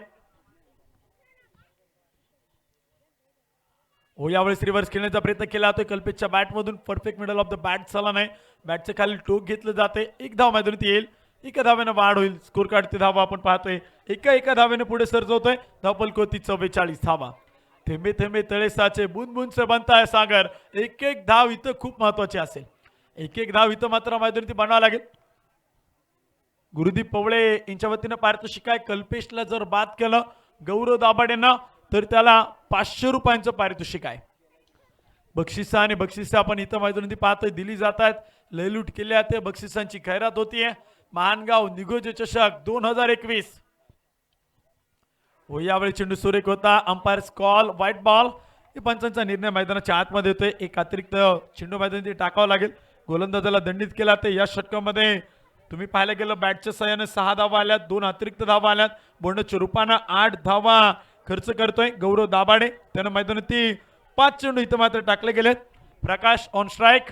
हो यावेळेस रिव्हर्स खेळण्याचा प्रयत्न केला जातोय कल्पेशच्या बॅटमधून. Perfect middle of the bat झाला नाही. बॅटच्या खाली टोक घेतलं जाते. एक धाव मैदानात येईल. एका धाव्यानं वाढ होईल. स्कोर कार्ड धावा आपण पाहतोय. एका धाव्याने पुढे सरजवतोय. धावपलकोती 44 धावा. थेंबे थेंबे तळे साचे, बुंद बुंद से बनता है सागर. एक एक धाव इथं खूप महत्वाची असेल. एक एक धाव इथं मात्र मैदानात बनावं लागेल. गुरुदीप पवळे यांच्या वतीनं पारितोषिक आहे. कल्पेशला जर बाद केलं गौरव दाभाडेनं तर त्याला 500 रुपयांचं पारितोषिक आहे. बक्षिसा आणि बक्षिसा आपण इथं मैदानात पाहतोय दिली जात आहेत. लयलूट केली जाते. बक्षिसांची खैरात होतीये. महानगाव निगोजे चषक 2021. हो यावेळी चेंडू सुरेख होता. Umpire's call wide ball. पंचांचा निर्णय मैदानाच्या आतमध्ये होतोय. एक अतिरिक्त चेंडू मैदानात टाकावं लागेल. गोलंदाजाला दंडित केला ते या षटकामध्ये तुम्ही पाहायला गेलं बॅटच्या सहाय्याने 6 धावा आल्यात. 2 अतिरिक्त धावा आल्यात. बोनसच्या रूपानं 8 धावा खर्च करतोय गौरव दाभाडे. त्यानं मैदानात 5 चेंडू इथं मात्र टाकले गेलेत. प्रकाश ऑन स्ट्राईक.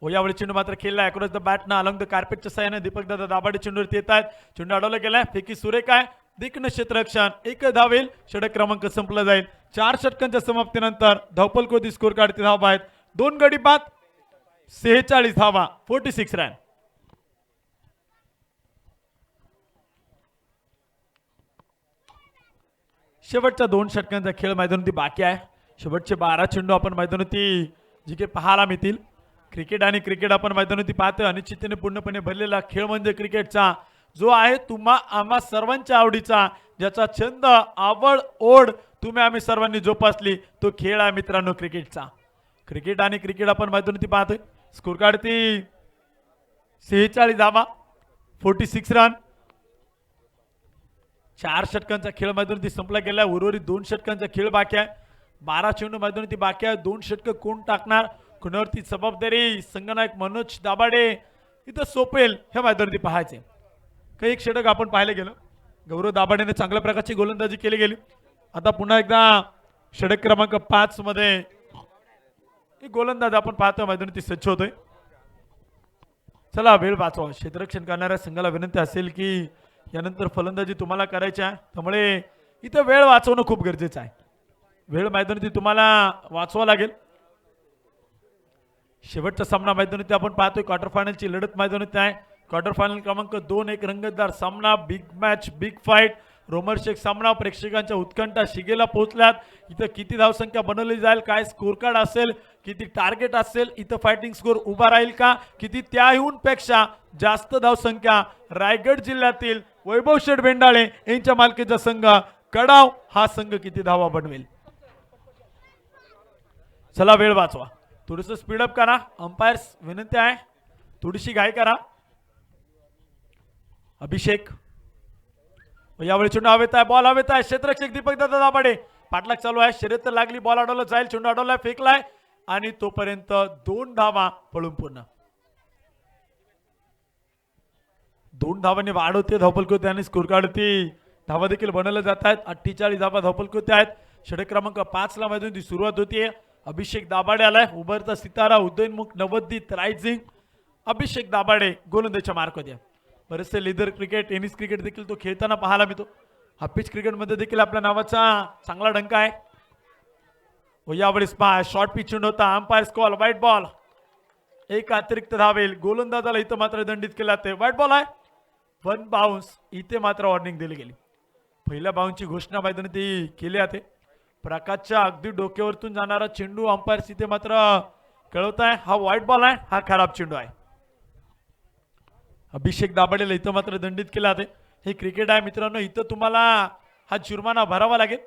हो यावेळी चेंडू मात्र खेळला अक्रॉस द बॅट ना अलॉंग द कार्पेटच्या सहाय्याने दीपक दादा दाभाडे चेंडूवरती येत आहेत. चेंडू अडवला गेलाय. फेकी सुरेख आहे. दिग्न क्षेत्ररक्षण. एक धावेल. षटक क्रमांक संपला जाईल. 4 षटकांच्या समाप्तीनंतर धावपलकोती स्कोर काढते धावा आहेत. 2 गडी बाद 46 धावा 46 रन. शेवटच्या 2 षटकांचा खेळ मैदानात बाकी आहे. शेवटचे 12 चेंडू आपण मैदानात जी काही पाहायला मिळतील. क्रिकेट आणि क्रिकेट आपण मैदानात पाहतोय. अनिश्चिततेने पूर्णपणे भरलेला खेळ म्हणजे क्रिकेटचा जो आहे तुम्हा आम्हा सर्वांच्या आवडीचा, ज्याचा छंद आवड ओढ तुम्ही आम्ही सर्वांनी जोपासली तो खेळ आहे मित्रांनो क्रिकेटचा. क्रिकेट आणि क्रिकेट आपण मैदानात पाहतोय. स्कोर कार्ड 46 धावा 46 रन. 4 षटकांचा खेळ मैदानात संपला गेला. उर्वरित 2 षटकांचा खेळ बाकी आहे. 12 चेंडू मैदानात बाकी आहे. 2 षटक कोण टाकणार, कुणावरती जबाबदारी. संघनायक मनोज दाभाडे इथं सोपेल ह्या मैदानावरती पाहायचे. काही एक षटक आपण पाहायला गेलो. गौरव दाभाडेने चांगल्या प्रकारची गोलंदाजी केली गेली. आता पुन्हा एकदा षटक क्रमांक 5 मध्ये गोलंदाज आपण पाहतो मैदानावरती सज्ज होतोय. चला वेळ वाचवा. क्षेत्ररक्षण करणाऱ्या संघाला विनंती असेल की यानंतर फलंदाजी तुम्हाला करायची आहे, त्यामुळे इथं वेळ वाचवणं खूप गरजेचं आहे. वेळ मैदानावरती तुम्हाला वाचवा लागेल. शेवटचा सामना मैदानावरती आपण पाहतोय. क्वार्टर फायनलची लढत मैदानावरती आहे. क्वार्टर फायनल क्रमांक 2 एक रंगतदार सामना, बिग मॅच, बिग फाईट, रोमहर्षक सामना. प्रेक्षकांच्या उत्कंठा शिगेला पोहोचल्यात. इथं किती धावसंख्या बनवली जाईल, काय स्कोर कार्ड असेल, किती टार्गेट असेल, इथं फायटिंग स्कोर उभा राहील का, किती त्याहून पेक्षा जास्त धावसंख्या रायगड जिल्ह्यातील वैभव शेठ बेंडाळे यांच्या मालकीचा संघ कडाव हा संघ किती धावा बनवेल. चला वेळ वाचवा. थोडंसं स्पीडअप करा. अंपायर्स विनंती आहे थोडीशी घाई करा. अभिषेक यावेळी चेंडू हवेत आहे, बॉल हवेत आहे. क्षेत्ररक्षक दीपक दादा दाभाडे पाठलाग चालू आहे. शर्यत तर लागली, बॉल अडवला जाईल, चेंडू अडवलाय, फेकलाय आणि तोपर्यंत 2 धावा पळून पूर्ण. 2 धावांनी वाढवते धावपल आणि स्कोर काढती धावा देखील बनवल्या जात आहेत. 48 धावा धावपल आहेत. षटक क्रमांक 5 ला मैदानाची सुरुवात होतीये. अभिषेक दाभाडे आलाय. उभरता सितारा, उदयनमुख, नवोदित, रायझिंग. अभिषेक दाभाडे गोलंदाजीच्या मार्क होत्या. बरेचसे लेदर क्रिकेट, टेनिस क्रिकेट देखील तो खेळताना पाहायला मिळतो. हा पिच क्रिकेटमध्ये देखील आपल्या नावाचा चांगला डंका आहे. व यावेळेस पहा शॉर्ट पिच होता. Umpire's call wide ball. एक अतिरिक्त धावेल. गोलंदाजाला इथं मात्र दंडित केला ते व्हाईट बॉल आहे. 1 बाउन्स. इथे मात्र वॉर्निंग दिली गेली. पहिल्या बाउन्सची घोषणा मैदानात केली आहे. प्रकाशच्या अगदी डोक्यावरतून जाणारा चेंडू अंपायर्स इथे मात्र कळवत आहे हा व्हाईट बॉल आहे, हा खराब चेंडू आहे. अभिषेक दाभाडेला इथं मात्र दंडित केला आहे. हे क्रिकेट आहे मित्रांनो, इथं तुम्हाला हा जुर्माना भरावा लागेल.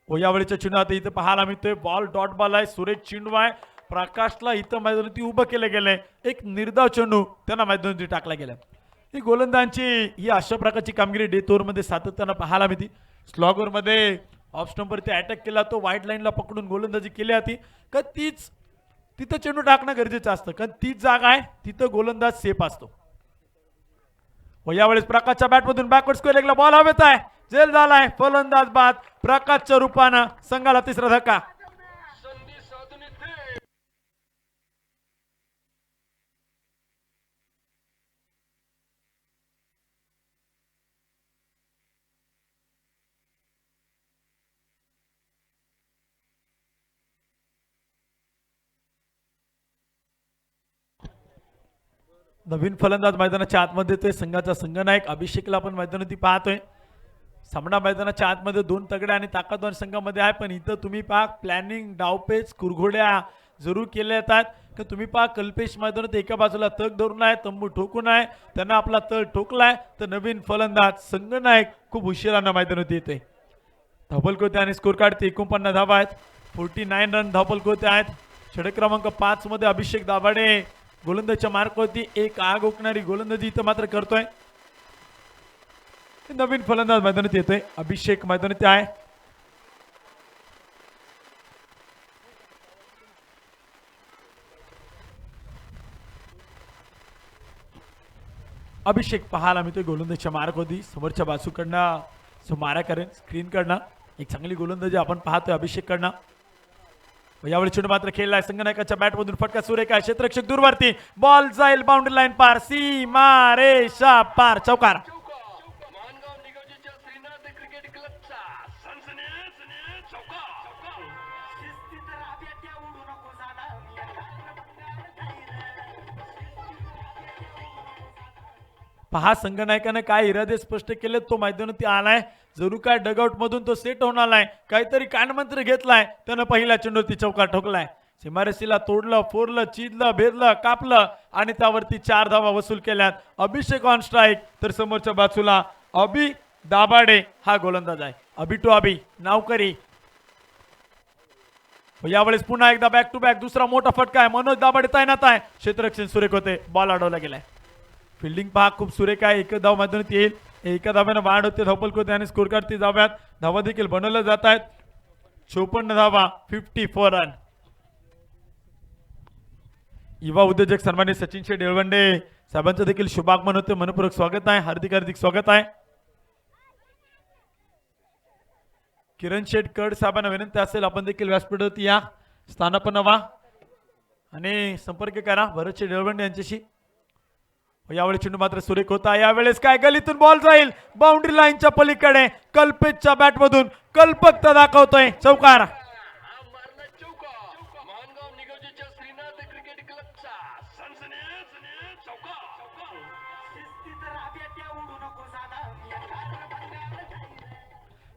व यावेळीच्या चेंडू आता इथं पाहायला मिळतोय. बॉल डॉट बॉल आहे. सुरेश चेंडू आहे. प्रकाशला इथं मैदानावरती उभं केलं गेलंय. एक निर्धाव चेंडू त्यांना मैदानावरती टाकला गेला. ही गोलंदाजांची ही अशा प्रकारची कामगिरी डेथ ओव्हरमध्ये सातत्यानं पाहायला मिळते. स्लॉगर मध्ये ऑफ स्टंपवरती अटॅक केला, तो व्हाईट लाईनला पकडून गोलंदाजी केली होती. का तीच तिथं चेंडू टाकणं गरजेचं असतं, कारण तीच जागा आहे तिथं गोलंदाज सेफ असतो. व यावेळेस प्रकाशच्या बॅटमधून बॅकवर्ड स्क्वेअर लेगला बॉल हवेत आहे. जेल झालाय. फलंदाज बाद. प्रकाशच्या रूपानं संघाला तिसरा धक्का. नवीन फलंदाज मैदानाच्या आतमध्ये ते संघाचा संघनायक अभिषेकला आपण मैदानावरती पाहतोय. सामना मैदानाच्या आतमध्ये 2 तगड्या आणि ताकदवान संघामध्ये आहे, पण इथं तुम्ही पहा प्लॅनिंग, डावपेच, कुरघोड्या जरूर केल्या येतात. तर तुम्ही पहा कल्पेश मैदानात एका बाजूला तग धरून आहे, तंबू ठोकून आहे, त्यांना आपला तळ ठोकलाय. तर नवीन फलंदाज संघनायक खूप उशिरानं मैदानात येतोय. धावपल होते आणि स्कोर काढते. 49 धावा आहेत. 49 रन धावपल होते आहेत. षटक क्रमांक 5 मध्ये अभिषेक दाभाडे गोलंदाजीच्या मार्कवरती एक आग ओकणारी गोलंदाजी इथं मात्र करतोय. नवीन फलंदाज मैदानात येतोय. अभिषेक मैदानात आहे. अभिषेक पाहायला मिळतोय गोलंदाजीच्या मार्कवरती. समोरच्या बाजूकडनं जो मारा करेन स्क्रीन कडनं एक चांगली गोलंदाजी आपण पाहतोय अभिषेक कडनं. यावेळी चेंडू मात्र खेळलाय. संघनायकाच्या बॅटमधून फटका सुरेख आहे. क्षेत्ररक्षक दूरवरती बॉल जाईल बाउंड्री लाईन पार, सीमा रेषा पार, चौकार. पहा संघनायकाने काय इरादे स्पष्ट केले. तो मैदानावरती आलाय, जरूर काय डगआउट मधून तो सेट होऊन आलाय, काहीतरी कानमंत्र घेतलाय. त्यानं पहिल्या चेंडूवरती चौकार ठोकलाय. सीमारेषेला तोडलं, फोडलं, चिदलं, भेदलं, कापलं आणि त्यावरती 4 धावा वसूल केल्यात. अभिषेक ऑन स्ट्राईक. तर समोरच्या बाजूला अभि दाभाडे हा गोलंदाज आहे. अभि टू अभि नावकरी. यावेळेस पुन्हा एकदा बॅक टू बॅक दुसरा मोठा फटका आहे. मनोज दाभाडे तैनात आहे. क्षेत्ररक्षण सुरेख होते. बॉल अडवला गेलाय. फिल्डिंग पहा खूप सुरेख आहे. एक धाव मैदानात येईल. एका धाव्यानं वाढ होते धावपल होते आणि स्कोर काढते धाव्यात. धावा देखील बनवल्या जात आहेत. 54 धावा, 54 रन. युवा उद्योजक सन्मानित सचिन शेठ येळवंडे साहेबांचं देखील शुभागमन होते. मनपूर्वक स्वागत आहे. हार्दिक हार्दिक स्वागत आहे. किरण शेठ कड साहेबांना विनंती असेल आपण देखील व्यासपीठावरती या, स्थानापन्न व्हा आणि संपर्क करा भरत शेठ येळवंडे यांच्याशी. यावेळी चेंडू मात्र सुरेख होता. यावेळेस काय गलीतून बॉल जाईल बाउंड्री लाईनच्या पलीकडे. कल्पेशच्या बॅट मधून कल्पकता दाखवतोय चौकार.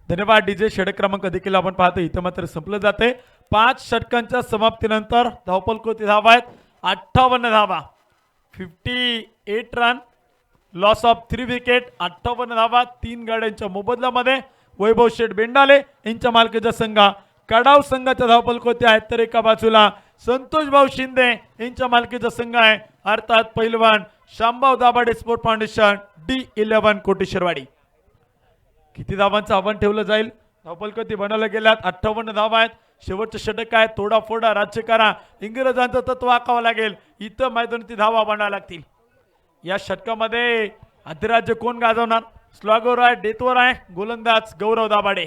धन्यवाद डीजे. षटक क्रमांक देखील आपण पाहतो इथं मात्र संपलं जाते. 5 षटकांच्या समाप्तीनंतर धावपल कोती धावा आहेत 58 धावा, 58 रन, लॉस ऑफ 3 विकेट, 58 धावा 3 गाड्यांच्या मोबदल्यामध्ये. वैभव शेठ बेंडाले यांच्या मालकीचा संघ कडाव संघाच्या धावपल कोती आहेत, तर एका बाजूला संतोष भाऊ शिंदे यांच्या मालकीचा संघ आहे अर्थात पहिलवान शामभाऊ दाभाडे स्पोर्ट फाउंडेशन D11 कोटेश्वरवाडी. किती धावांचं आव्हान ठेवलं जाईल? धावपल कोती बनवल्या गेल्यात 58 धावा आहेत. शेवटचं षटक आहे तोडा फोडा राज्य करा, इंग्रजांचं तत्व आखावं लागेल. इथं मैदानात धावा बनाव्या लागतील. या षटकामध्ये अधिराज्य कोण गाजवणार? स्लॉगवर आहे, डेथवर आहे गोलंदाज गौरव दाभाडे.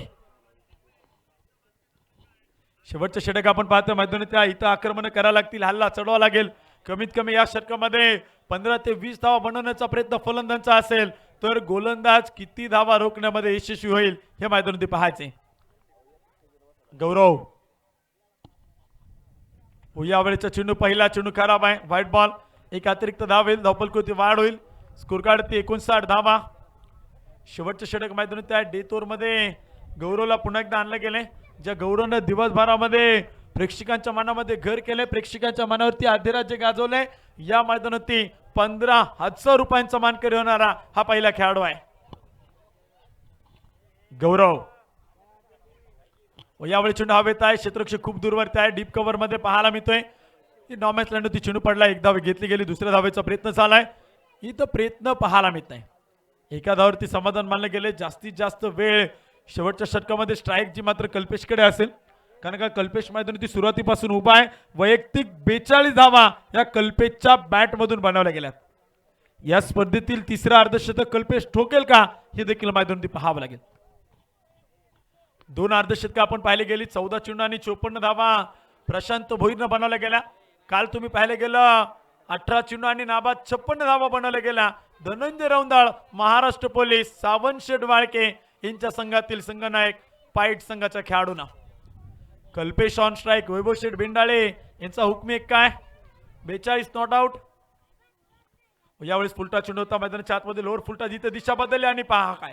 शेवटचं षटक आपण पाहतो मैदानात इथं आक्रमण करायला लागतील, हल्ला चढवा लागेल. कमीत कमी या षटकामध्ये 15 ते 20 धावा बनवण्याचा प्रयत्न फलंदाजांचा असेल तर गोलंदाज किती धावा रोखण्यामध्ये यशस्वी होईल हे मैदानात पाहायचे. गौरव यावेळेचा चेंडू पहिला चेंडू खराब आहे, व्हाईट बॉल. एक अतिरिक्त धाव होईल, धावपल कोती वाढ होईल. स्कोर कार्ड 59 धावा. शेवटचं षटक मैदानात आहे डेथ मध्ये गौरवला पुन्हा एकदा आणलं गेले. ज्या गौरवनं दिवसभरामध्ये प्रेक्षकांच्या मनामध्ये घर केले, प्रेक्षकांच्या मनावरती अधिराज्य गाजवले. या मैदानावरती 15,000 रुपयांचा मानकरी होणारा हा पहिला खेळाडू आहे गौरव. यावेळी चेंडू हवेत आहे, क्षेत्ररक्षक खूप दूरवरती आहे, डीप कव्हर मध्ये पाहायला मिळतोय. नॉमॅच लँड होती, चेंडू पडला, एक धाव घेतली गेली, दुसऱ्या धावेचा प्रयत्न झालाय. इथं प्रयत्न पाहायला मिळत नाही. एका धावावरती समाधान मानले गेले. जास्तीत जास्त वेळ शेवटच्या षटकामध्ये स्ट्राईक जी मात्र कल्पेशकडे असेल, कारण का कल्पेश मैदानावरती सुरुवातीपासून उभा आहे. वैयक्तिक 42 धावा या कल्पेशच्या बॅट मधून बनवल्या गेल्यात. या स्पर्धेतील तिसरा अर्धशतक कल्पेश ठोकेल का हे देखील मैदानावरती पाहावं लागेल. 2 अर्धशतक आपण पाहिले गेली. 14 चेंडू आणि 54 धावा प्रशांत भोईरनं बनवल्या गेल्या. काल तुम्ही पाहिले गेलं 18 चेंडू आणि नाबाद 56 धावा बनवल्या गेल्या. धनंजय रौंदाळ, महाराष्ट्र पोलीस, सावंत शेठ वाळके यांच्या संघातील संघनायक पाईट संघाच्या खेळाडूंना. कल्पेश ऑन स्ट्राईक, वैभव शेठ बेंडाळे यांचा हुकमी एक काय 42 नॉट आउट. यावेळेस फुलटा चेंडू होता मैदानाच्या आतमध्ये, लोअर फुलटा जिथे दिशा बदलली आणि पहा काय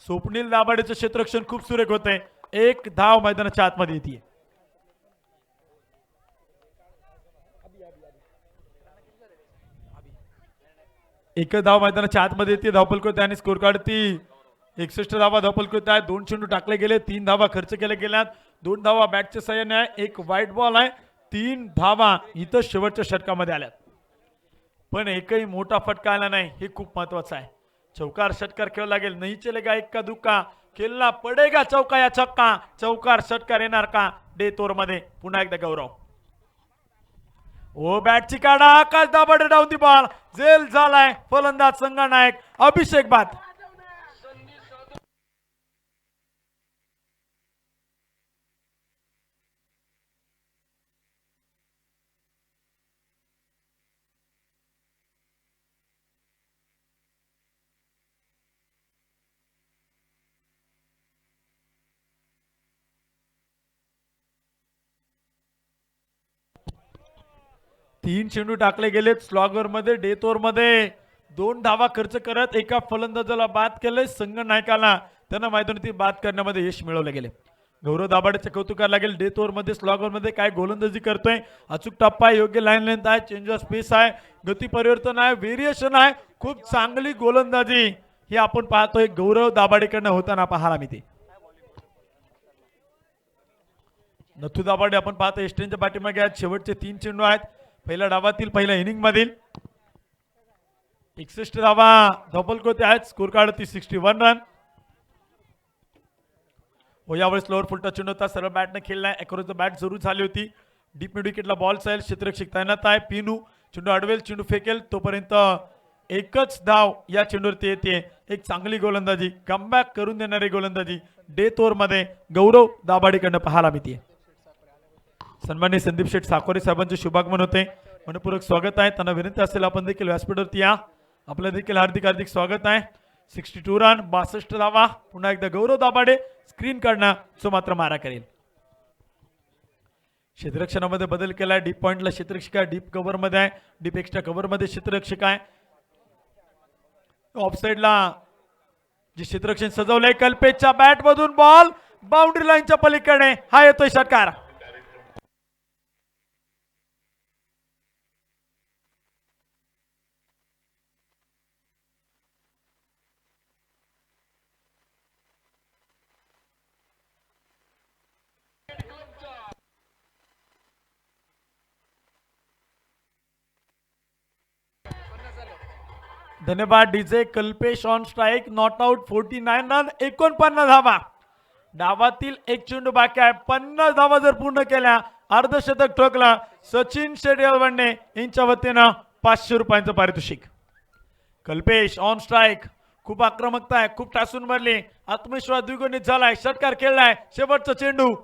स्वप्नील दाभाडेचं क्षेत्ररक्षण खूप सुरेख होते. एक धाव मैदानाच्या आतमध्ये येते. एक धाव मैदानाच्या आतमध्ये येते. धावपल कोती आणि स्कोर कार्ड ती 61 धावा धावपल कोती आहे. 2 चेंडू टाकले गेले, 3 धावा खर्च केल्या गेल्यात. 2 धावा बॅटच्या सहाय्याने आहे, 1 व्हाईट बॉल आहे. 3 धावा इथं शेवटच्या षटकामध्ये आल्यात, पण एकही मोठा फटका आला नाही, हे खूप महत्वाचं आहे. चौकार षटकार खेळला लागेल. नाही चलेगा इक्का दुक्का, खेळला पडेगा चौका या छक्का. चौकार षटकार येणार का डेथ ओव्हर मध्ये? पुन्हा एकदा गौरव ओ बॅटची काढा, आकाश दाभाडे डाऊन दी बॉल. झेल झालाय फलंदाज संघनायक अभिषेक बाद. तीन चेंडू टाकले गेलेत स्लॉगर मध्ये. डेथ ओव्हर मध्ये 2 धावा खर्च करत एका फलंदाजाला बाद केले. संघनायकाला त्यांना मैदानावरती बाद करण्यामध्ये यश मिळवले गेले. गौरव दाभाडेचे कौतुक करायला लागेल. डेथ ओव्हर मध्ये स्लॉगर मध्ये काय गोलंदाजी करतोय, अचूक टप्पा आहे, योग्य लाईन लेंथ आहे, चेंज ऑफ स्पेस आहे, गती परिवर्तन आहे, व्हेरिएशन आहे, खूप चांगली गोलंदाजी ही आपण पाहतोय गौरव दाभाडेकडनं होताना पाहायला मिळते. नथू दाभाडे आपण पाहतो एस्टेनच्या पाठीमागे आहेत. शेवटचे 3 चेंडू आहेत पहिल्या डावातील, पहिल्या इनिंग मधील. 61 धावा धावपल कोती आहेत. स्कोर कार्ड ती 61 रन. यावेळेस लोअर फुलटा चेंडू होता, सरळ बॅटने खेळलाय. अॅक्रोच बॅट जरूर झाली होती, डीप मिड विकेटला बॉल जाईल, क्षेत्ररक्षक तैनात आहे. पिनू चेंडू अडवेल, चेंडू फेकेल तोपर्यंत एकच धाव या चेंडूवरती येते. एक चांगली गोलंदाजी, कमबॅक करून देणारी गोलंदाजी डेथ ओव्हर मध्ये गौरव दाभाडेकडनं पाहायला मिळते. सन्माननीय संदीप शेठ साकोरे साहेबांचे शुभागमन होते. मनपूर्वक स्वागत आहे. त्यांना विनंती असेल आपण देखील व्यासपीठावरती या. आपलं देखील हार्दिक हार्दिक स्वागत आहे. 62 रन 62 धावा. पुन्हा एकदा गौरव दाभाडे स्क्रीन काढणं जो मात्र मारा करेल. क्षेत्ररक्षणामध्ये बदल केलाय. डीप पॉइंटला क्षेत्ररक्षक आहे, डीप कव्हर मध्ये आहे, डीप एक्स्ट्रा कव्हर मध्ये क्षेत्ररक्षक आहे. ऑफ साइडला जे क्षेत्ररक्षण सजवलंय कल्पेशच्या बॅट मधून बॉल बाउंड्री लाईनच्या पलीकडे हा येतोय षटकार. धन्यवाद DJ. Kalpesh on strike, not out. 49 run 49 धावा. डावातील एक चेंडू बाकी आहे. 50 धावा जर पूर्ण केल्या अर्धशतक ठोकला. सचिन शेडवणे यांच्या वतीनं 500 रुपयांचं पारितोषिक. कल्पेश ऑन स्ट्राइक, खूप आक्रमकता आहे, खूप टासून भरली, आत्मविश्वास द्विगुणित झालाय. षटकार खेळलाय. शेवटचा चेंडू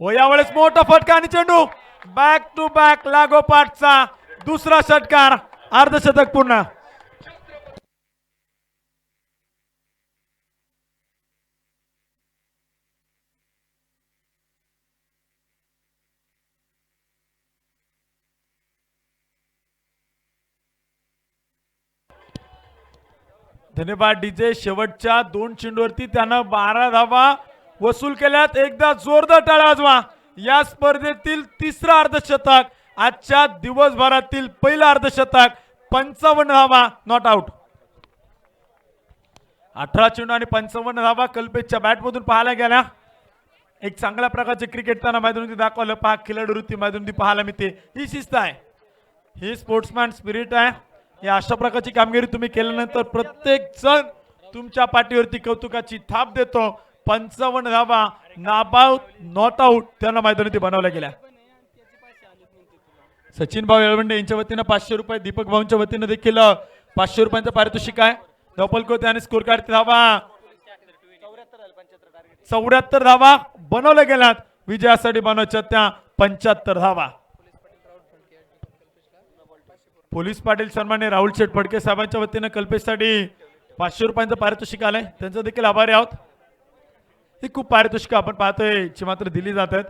व यावेळेस मोठा फटका आणि चेंडू बॅक टू बॅक लागोपाठचा दुसरा षटकार. अर्धशतक पूर्ण. धन्यवाद डीजे. शेवटच्या 2 चेंडूवरती त्यानं 12 धावा वसूल केल्यात. एकदा जोरदार टाळ्या वाजवा. या स्पर्धेतील तिसरा अर्धशतक, आजच्या दिवसभरातील पहिलं अर्धशतक. 55 धावा, नॉट आउट. 18 चेंडू आणि 55 धावा कल्पेशच्या बॅटमधून पाहायला गेल्या. एक चांगल्या प्रकारचे क्रिकेट त्यांना मैदानावरती दाखवलं. पहा खिलाडू वृत्ती मैदानावरती पाहायला मिळते. ही शिस्त आहे, ही स्पोर्ट्समॅन स्पिरिट आहे. या अशा प्रकारची कामगिरी तुम्ही केल्यानंतर प्रत्येक जण तुमच्या पाठीवरती कौतुकाची थाप देतो. 55 धावा नाबाद नॉट आउट त्यांना मैदानावरती बनवल्या गेल्या. सचिन भाऊ येळवंडे यांच्या वतीनं 500 रुपये, दीपक भाऊंच्या वतीनं देखील 500 रुपयांचं पारितोषिक आहे. धवपलकोते आणि स्कोर कार्ड धावा 74 धावा बनवल्या गेल्यात. विजयासाठी बनवायच्या त्या 75 धावा. पोलीस पाटील सन्मान्य राहुल शेठ फडके साहेबांच्या वतीनं कल्पेशसाठी 500 रुपयांचं पारितोषिक आलंय. त्यांचं देखील आभारी आहोत. ही खूप पारितोषिक आपण पाहतोय ची मात्र दिली जातात.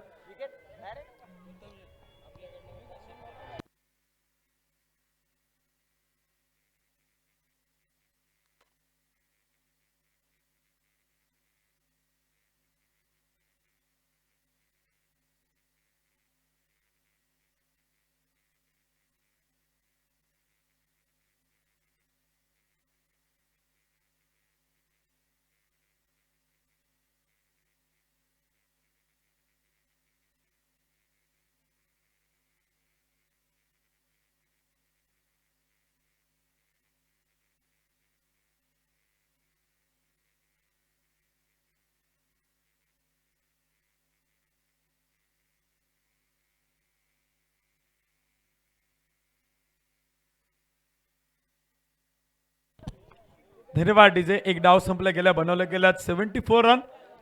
धन्यवाद डीजे. एक डाव संपला गेला, बनवल्या गेल्या 74 रन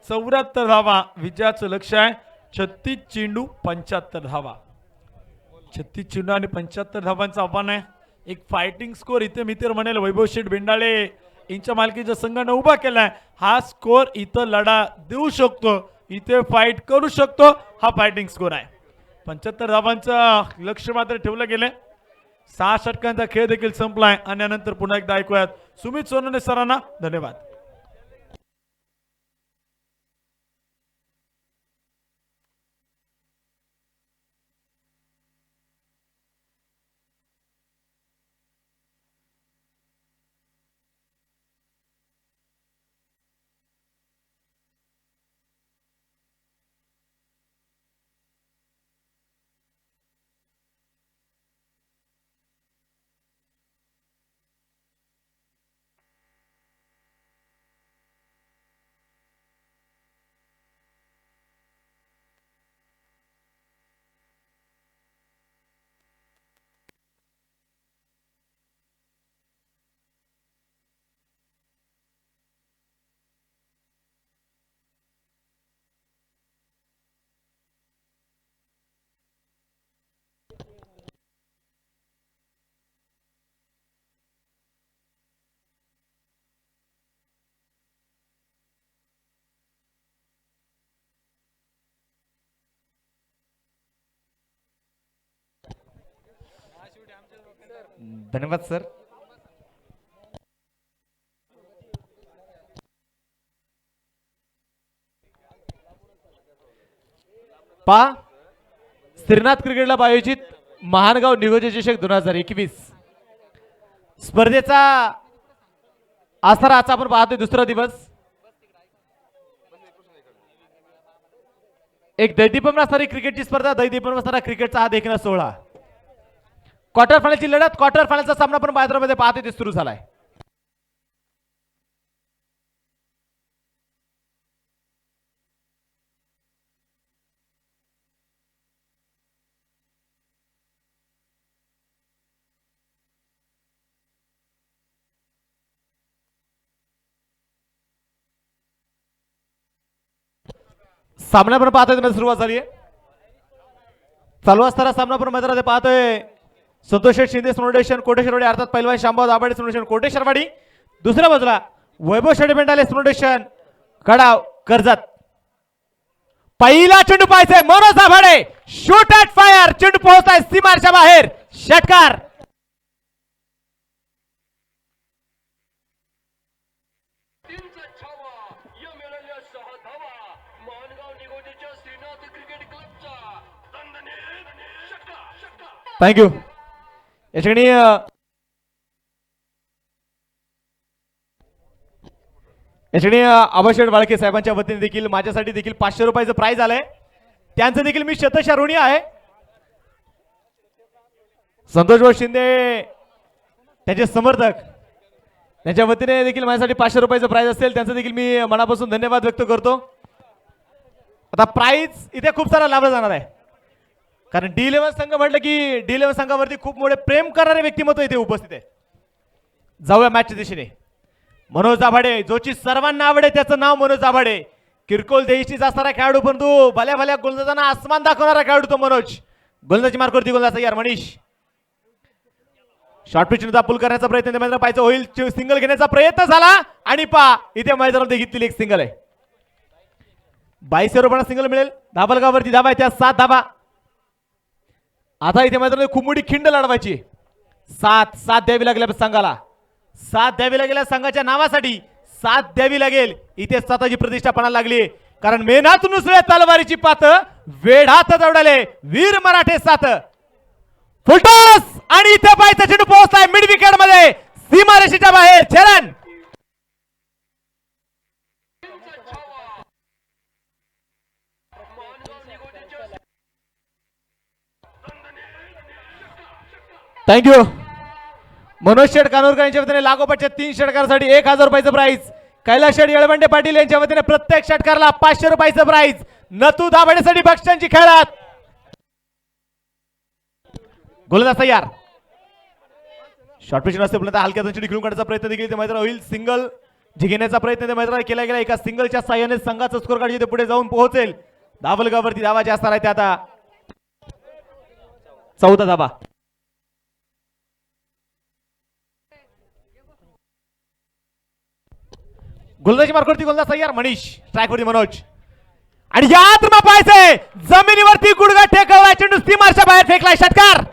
74 धावा विजयाचं लक्ष आहे. 36 चेंडू 75 धावा. 36 चेंडू आणि 75 धावांचं आव्हान आहे. एक फायटिंग स्कोर इथे मी तर म्हणेल वैभव शेठ बेंडाळे यांच्या मालकीच्या संघानं उभा केलाय. हा स्कोर इथं लढा देऊ शकतो, इथे फाईट करू शकतो. हा फायटिंग स्कोर आहे. 75 धावांचं लक्ष मात्र ठेवलं गेलं. 6 षटकांचा खेळ देखील संपलाय आणि यानंतर पुन्हा एकदा ऐकूयात सुमित सोनवणे सरांना. धन्यवाद. धन्यवाद सर. पा श्रीनाथ क्रिकेट क्लब आयोजित महानगाव नियोजन चषक 2021 स्पर्धेचा आसारा आज आपण पाहतोय दुसरा दिवस. एक दैदीपम असणारी क्रिकेटची स्पर्धा, दैदीपम असणारा क्रिकेटचा हा देखील सोहळा. क्वार्टर फायनलची लढत, क्वार्टर फायनलचा सामना पण मैदानामध्ये पाहतोय ते सुरू झालाय. सामना पण पाहतोय सुरुवात झाली आहे. चालू असताना सामना पण मैदानामध्ये पाहतोय संतोष शिंदे फाउंडेशन कोटेश्वरवाडी अर्थात पैलवान शांबा दाभाडे फाउंडेशन कोटेश्वरवाडी. दुसऱ्या बाजूला वैभव शेडमेंट आले फाउंडेशन कडाव कर्जत. पहिला चेंडू पाहायचाय Manoj Dabhade, shoot at fire. चेंडू पोहोचताय सीमारच्या बाहेर, षटकार. थँक्यू. या ठिकाणी आबाशेठ बाळके साहेबांच्या वतीने देखील माझ्यासाठी देखील 500 रुपयाचं प्राइज आलंय. त्यांचं देखील मी शतशः ऋणी आहे. संतोषभाऊ शिंदे त्यांचे समर्थक त्यांच्या वतीने देखील माझ्यासाठी 500 रुपयाचं प्राइज असेल, त्यांचं देखील मी मनापासून धन्यवाद व्यक्त करतो. आता प्राइज इथे खूप सारा लाभला जाणार आहे, कारण D11 संघ म्हटलं की D11 संघावरती खूप मोठे प्रेम करणारे व्यक्तिमत्व इथे उपस्थित आहे. जाऊया मॅचच्या दिशेने. मनोज दाभाडे, जोची सर्वांना आवडे त्याचं नाव मनोज दाभाडे. किरकोळ देशीच असणारा खेळाडू, पण तो भल्या भल्या गोलंदाजांना आसमान दाखवणारा खेळाडू तो मनोज. गोलंदाजी मार्कवरती गोलंदाज यार मनीष. शॉर्ट पिच पुल करण्याचा प्रयत्न मैदानात पाहायचा होईल. सिंगल घेण्याचा प्रयत्न झाला आणि पा इथे मैदानामध्ये घेतलेली एक सिंगल आहे. 22 रुपयांना सिंगल मिळेल. धाबलगावरती धाबा आहे, त्या 7 धाबा. आता इथे मैदानामध्ये खूप मोठी खिंड लढवायची. 7 द्यावी लागल्या संघाला. 7 द्यावी लागेल संघाच्या नावासाठी. 7 द्यावी लागेल. इथे स्वतःची प्रतिष्ठा पणाला लागली, कारण मेनात नुसऱ्या तलवारीची पात वेढात दौडाले वीर मराठे 7. फुलटॉस आणि इथे पायचा चेंडू पोहोचलाय मिड विकेट मध्ये सीमारेषेच्या बाहेर. चरण थँक्यू. मनोज शेठ कानोरकर यांच्या वतीने लागोपाठच्या 3 षटकारासाठी 1000 रुपयाचं प्राइज. कैलास शेठ येळवंडे पाटील यांच्या वतीने प्रत्येक षटकाराला 500 रुपयाचं प्राइज. नतू दाभाडेसाठी बक्षिसांची खेळात. गोलंदाज तयार. शॉर्ट पिच नसते पण हलक्या चेंडू खेळून काढण्याचा प्रयत्न देखील ते मैदान होईल. सिंगल घेण्याचा प्रयत्न ते मैदानात केला गेला. एका सिंगलच्या साह्याने संघाचा स्कोर कार्ड जिथे पुढे जाऊन पोहोचेल. धाबलगावरती धावा जास्त आहे आता 14 धाबा. गोलंदाजी मार्कवरती गोलंदाज तयार मनीष. स्ट्राईकवरती मनोज आणि यात पाहायचंय जमिनीवरती गुडघा टेकवलाय. चेंडू सीमारच्या बाहेर फेकलाय. षटकार.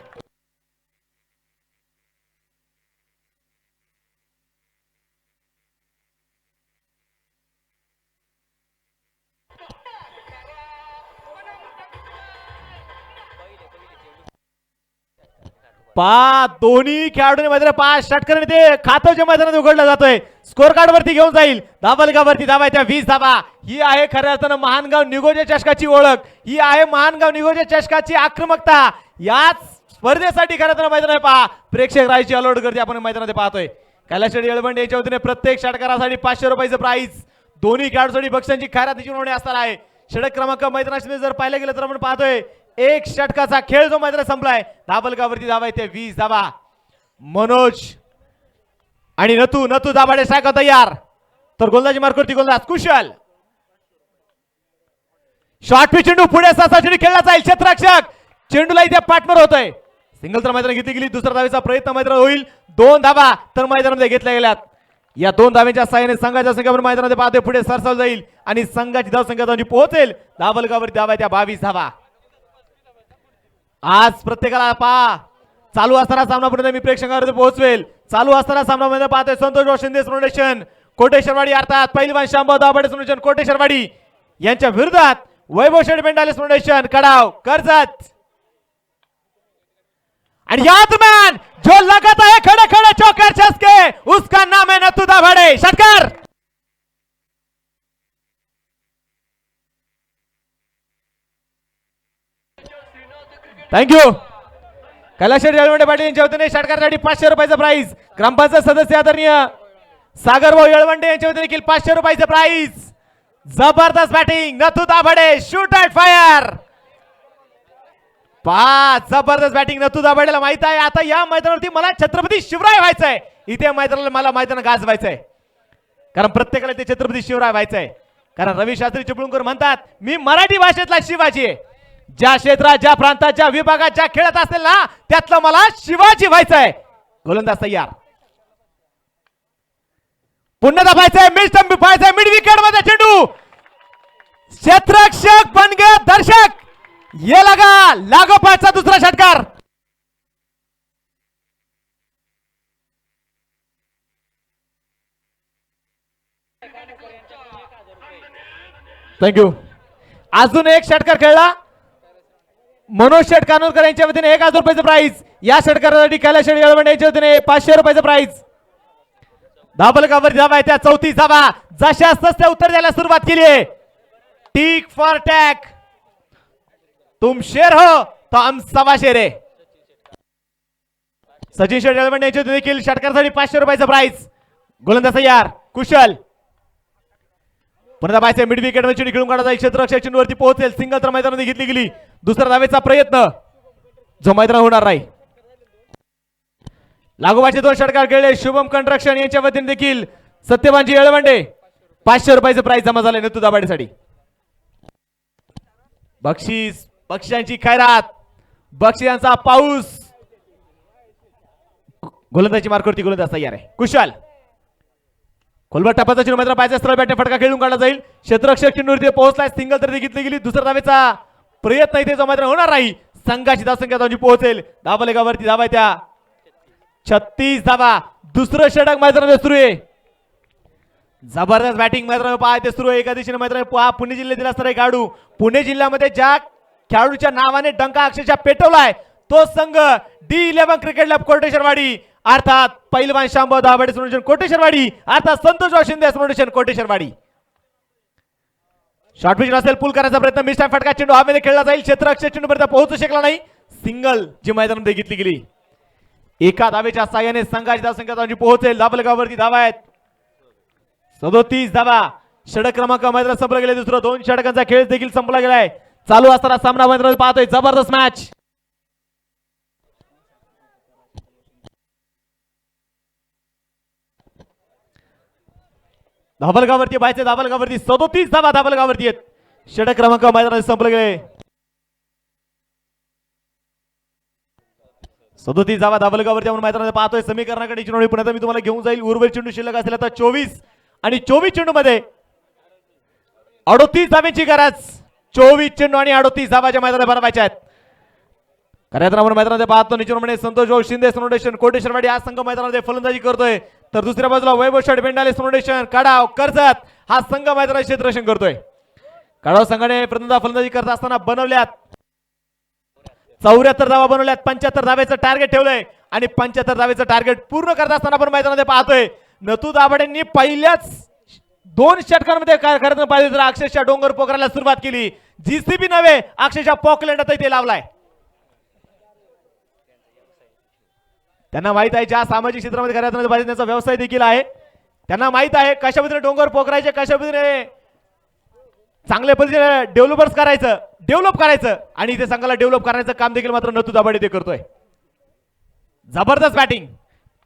दोन्ही खेळाडूंनी मैदानात 5 षटकाराने ते खातं जे मैदानात उघडलं जातोय. स्कोर कार्ड वरती घेऊन जाईल. धाबलगावरती धावा त्या 20 धावा. ही आहे खऱ्या अर्थानं महानगाव निगोजे चषकाची ओळख. ही आहे महानगाव निगोजे चषकाची आक्रमकता. याच स्पर्धेसाठी खऱ्या अर्थानं मैदानात पहा प्रेक्षक राहायची अलर्ट गर्दी आपण मैदानात पाहतोय. कैलास शेठ येळवंडे यांच्या वतीने प्रत्येक षटकारासाठी 500 रुपयाचं प्राइज. दोन्ही खेळाडूंसाठी बक्षिसांची खैरात होणे असणार आहे. षटक क्रमांक मैदानात जर पाहिलं गेलं तर आपण पाहतोय एक षटकाचा खेळ जो मैदानात संपलाय. धाबलगावरती धावा येते 20 धावा. मनोज आणि नतू दाभाडे स्ट्राईक तयार. तर गोलंदाजी मार्कवरती गोलंदाज कुशल. शॉर्ट पिच चेंडू पुढे सासा चेंडू खेळला जाईल. क्षेत्ररक्षक चेंडूला इथे पार्टनर होतोय. सिंगल तर मैदानात घेतली गेली. दुसरा धावेचा प्रयत्न मैदानात होईल. 2 धावा तर मैदानामध्ये घेतल्या गेल्यात. या 2 धाव्यांच्या साहाय्याने संघाच्या संख्यावर मैदानामध्ये पाहते पुढे सरसावलं जाईल आणि संघाची धावसंख्या पोहोचेल. धाबलगावरती धावा त्या 22 धावा. आज प्रत्येकाला पहा चालू असताना सामना पुढे मी प्रेक्षकांमध्ये पोहोचवेल. चालू असताना सामनामध्ये पाहतोय संतोष शिंदे फाउंडेशन कोटेश्वरवाडी अर्थात पहिलवान शांबा दाभाडे फाउंडेशन कोटेश्वरवाडी यांच्या विरोधात वैभव शेठ बेंडाले फाउंडेशन कडाव कर्जत. आणि या दरम्यान जो लगाता है खड़े खड़े चौकर छसके उसका नाम है नथू दाभाडे. षटकार. थँक्यू. कैलाश येळवंडे पाटील यांच्या वतीने षटकारसाठी 500 रुपयाचं प्राइज. ग्रामपंचायत सदस्य आदरणीय सागर भाऊ येळवंडे यांच्या वतीने देखील 500 रुपयाचं प्राइज. जबरदस्त batting Nathu Dabhade. Shoot and fire. जबरदस्त बॅटिंग नथू दाभाडेला माहित आहे आता या मैदानावरती मला छत्रपती शिवराय व्हायचंय. इथे मैदानाला मला मैदान गाजवायचंय कारण प्रत्येकाला ते छत्रपती शिवराय व्हायचंय. कारण रवी शास्त्री चिपळूणकर म्हणतात मी मराठी भाषेतला शिवाजी आहे. ज्या क्षेत्रात ज्या प्रांतात ज्या विभागात ज्या खेळत असेल ना त्यातलं मला शिवाजी व्हायचंय. गोलंदाज तयार. पुन्हा दाबायचंय मिड स्टंप पाहायचंय मिड विकेट मध्ये चेंडू. क्षेत्ररक्षक बन गए दर्शक. ये लगा लागोपाठचा दुसरा षटकार. थँक्यू. अजून एक षटकार खेळला. मनोज शेठ कानोरकर यांच्या वतीने 1000 रुपयाचं प्राइज. या षटकारासाठी कैलाश येळवंडे यांच्या वतीने 500 रुपयाचं प्राइज. धाबलकावर धावा आहे त्या 34 धावा. जशास तसे उत्तर द्यायला सुरुवात केली आहे. Tick for tack. तुम शेर हो तो हम सवा शेर है. सचिन शेठ येळवंडे यांच्या देखील षटकारासाठी 500 रुपयाचं प्राइज. गोलंदाज तयार. कुशल. पुन्हा बायचे मिड विकेट मध्ये खेळून काढा जाईल. क्षेत्ररक्षक चेंडूवरती पोहोचेल. सिंगल तर मैदानामध्ये घेतली गेली. दुसरा धावेचा प्रयत्न जो मैदान होणार नाही. लागोपाठचे 2 षटकार खेळले. शुभम कंस्ट्रक्शन यांच्या वतीने देखील सत्यवानजी येळवंडे 500 रुपयाचं प्राइज जमा झाले नथू दाभाडेसाठी. बक्षीस बक्षिसांची खैरात बक्षिसांचा पाऊस. गोलंदाजी मार्कवरती गोलंदाज तयार आहे. कुशल. खोलवर टपाचा चेंडू मात्र पायाच्या स्थळ बॅटने फटका खेळून काढला जाईल. क्षेत्ररक्षक चेंडूवरती पोहोचलाय. सिंगल तर घेतली गेली. दुसरा धावेचा प्रयत्न इथे जो मात्र होणार नाही. संघाची धावसंख्या जाऊन पोहोचेल. धाबलेगावरती धावा त्या 36 धावा. दुसरं षटक मैदानामध्ये सुरू आहे. जबरदस्त बॅटिंग मैदानामध्ये पाहायचे सुरू आहे. एका दिशेने मैदान पहा पुणे जिल्ह्यातील असणारे खेळाडू. पुणे जिल्ह्यामध्ये ज्या खेळाडूच्या नावाने डंका अक्षरशः पेटवलाय तो संघ D11 क्रिकेट क्लब कोटेश्वरवाडी अर्थात पहिलवान शांबा दाभाडे फाउंडेशन कोटेश्वरवाडी अर्थात Santosh Shinde foundation Koteshwarwadi. Short pitch असेल पुल करायचा प्रयत्न. मिस्टर फटका चेंडू हवेमध्ये खेळला जाईल. क्षेत्ररक्षक चेंडू पर्यंत पोहोचू शकला नाही. सिंगल जी मैदानामध्ये घेतली गेली. एका धावेच्या साहाय्याने संघाची धावसंख्या जाऊन पोहोचेल. धाबलगावरती धावा आहेत 37 धावा. षटक क्रमांक मैदानात संपला गेले. दुसरा 2 षटकांचा खेळ देखील संपला गेलाय. चालू असताना सामना मैदानात पाहतोय जबरदस्त मॅच. धाबलगावरती बायचे धाबलगावरती 37 धावा धाबलगावरती आहेत. षटक क्रमांक मैदानात संपले गेले. 37 धावा धाबलगावरती आपण मैदानात पाहतोय. समीकरणाकडे चेंडू पुन्हा मी तुम्हाला घेऊन जाईल. उर्वरित चेंडू शिल्लक असेल आता 24 आणि 24 चेंडू मध्ये 38 धावेची गरज. 24 चेंडू आणि 38 धावाच्या मैदानात भरवायच्या आहेत. खऱ्या आपण मैदानात पाहतो निश्चितपणे संतोष भाऊ शिंदे फाउंडेशन कोटेश्वरवाडी हा संघ मैदानामध्ये फलंदाजी करतोय. तर दुसऱ्या बाजूला वैभव शेठ बेंडाले फाउंडेशन कडाव कर्जत हा संघ मैदानात क्षेत्ररक्षण करतोय. कडाव संघाने प्रथमतः फलंदाजी करत असताना बनवल्यात 74 धावा बनवल्यात. 75 धावेचं टार्गेट ठेवलंय आणि 75 धावेचं टार्गेट पूर्ण करत असताना आपण मैदानामध्ये पाहतोय नथू दाभाडेंनी पहिल्याच 2 षटकांमध्ये खरं पाहिजे तर अक्षरशः डोंगर पोखराला सुरुवात केली. जीसीबी नव्हे अक्षरशः पॉकलँडात ते लावलाय. त्यांना माहित आहे ज्या सामाजिक क्षेत्रामध्ये खऱ्या पाहिजे त्यांचा व्यवसाय देखील आहे. त्यांना माहित आहे कशा पद्धतीने डोंगर पोखरायचे कशा पद्धतीने चांगल्या पद्धतीने डेव्हलप करायचं आणि इथे संघाला डेव्हलप करायचं काम देखील मात्र नथू दाभाडे ते करतोय. जबरदस्त बॅटिंग.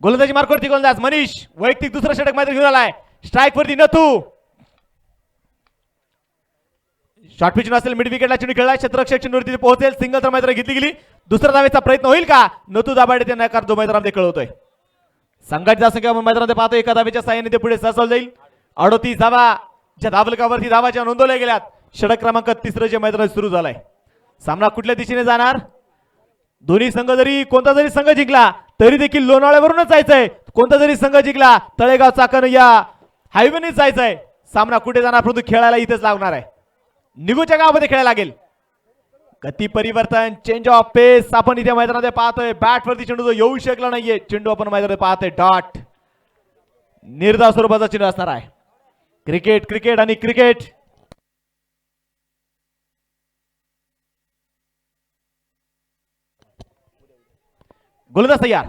गोलंदाजी मार्कवरती गोलंदाज मनीष वैयक्तिक दुसरा षटक मात्र घेऊन आलाय. स्ट्राईक वरती नथू. शॉर्ट पिच नसेल मिड विकेटला चेंडू खेळला. क्षेत्ररक्षक चेंडूवरती पोहोचेल. सिंगल तर मैदानात घेतली गेली. दुसरा धावेचा प्रयत्न होईल का. नथू दाभाडे ते नकार जो मैदानामध्ये कळवतोय. संघाची धावसंख्या आपण मैदानामध्ये पाहतो. एका धावेच्या साहाय्याने ते पुढे सरसावलं जाईल. 38 धावा ज्या धाबलकावरती धावाच्या नोंदवल्या गेल्यात. षटक क्रमांक 3 जे मैदानात सुरू झालाय. सामना कुठल्या दिशेने जाणार दोन्ही संघ जरी कोणता जरी संघ जिंकला तरी देखील लोणावळ्यावरूनच जायचंय, कोणता जरी संघ जिंकला तळेगाव चाकण या हायवेनेच जायचंय. सामना कुठे जाणार परंतु खेळायला इथेच लागणार आहे, निगोच्या गावामध्ये खेळायला लागेल. गती परिवर्तन, चेंज ऑफ पेस आपण इथे मैदानामध्ये पाहतोय. बॅट वरती चेंडू येऊ शकला नाहीये, चेंडू आपण मैदानामध्ये पाहतोय. डॉट निर्धाव स्वरूपाचा चेंडू असणार आहे. क्रिकेट क्रिकेट आणि क्रिकेट. गोलंदाज तयार.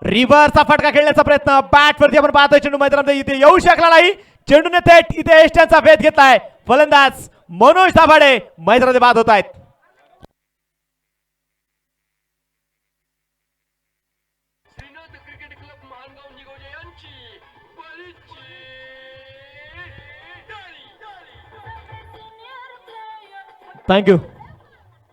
रिव्हर्सचा फटका खेळण्याचा प्रयत्न, बॅट वरती आपण पाहतोय. चेंडू मैदानामध्ये इथे येऊ शकला नाही, चेंडूने थेट इथे एष्ट्यांचा भेद घेतलाय. फलंदाज मनोज दाभाडे मैदानामध्ये बाद होत आहेत. थँक्यू.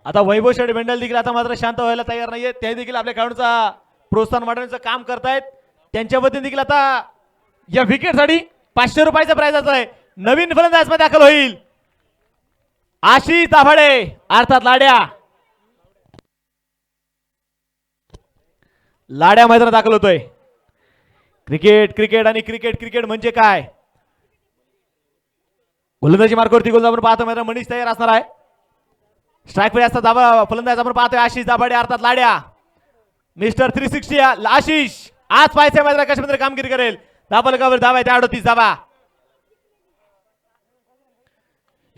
आता वैभव शेठ मेंढल देखील आता मात्र शांत व्हायला तयार नाहीये, ते देखील आपल्या खेळाडूंचा प्रोत्साहन वाढवण्याचं काम करतायत. त्यांच्या वतीने देखील आता या विकेटसाठी 500 रुपयाचं प्राइज आहे. नवीन फलंदाज मध्ये दाखल होईल आशिष दाभाडे अर्थात लाड्या. लाड्या मैदानात दाखल होतोय. क्रिकेट क्रिकेट आणि क्रिकेट क्रिकेट म्हणजे काय? गोलंदाजी मार्गावरती गोलंदाज आपण पाहतो. मैदान मनीष तयार असणार आहे. स्ट्राईक वर असता दाबा फलंदाज आपण पाहतोय आशिष दाभाडे अर्थात लाड्या. मिस्टर 360 आशिष आज पाहायचं मैदान कशा प्रकारे कामगिरी करेल. धाबलगावर धावा आहे 38 धावा.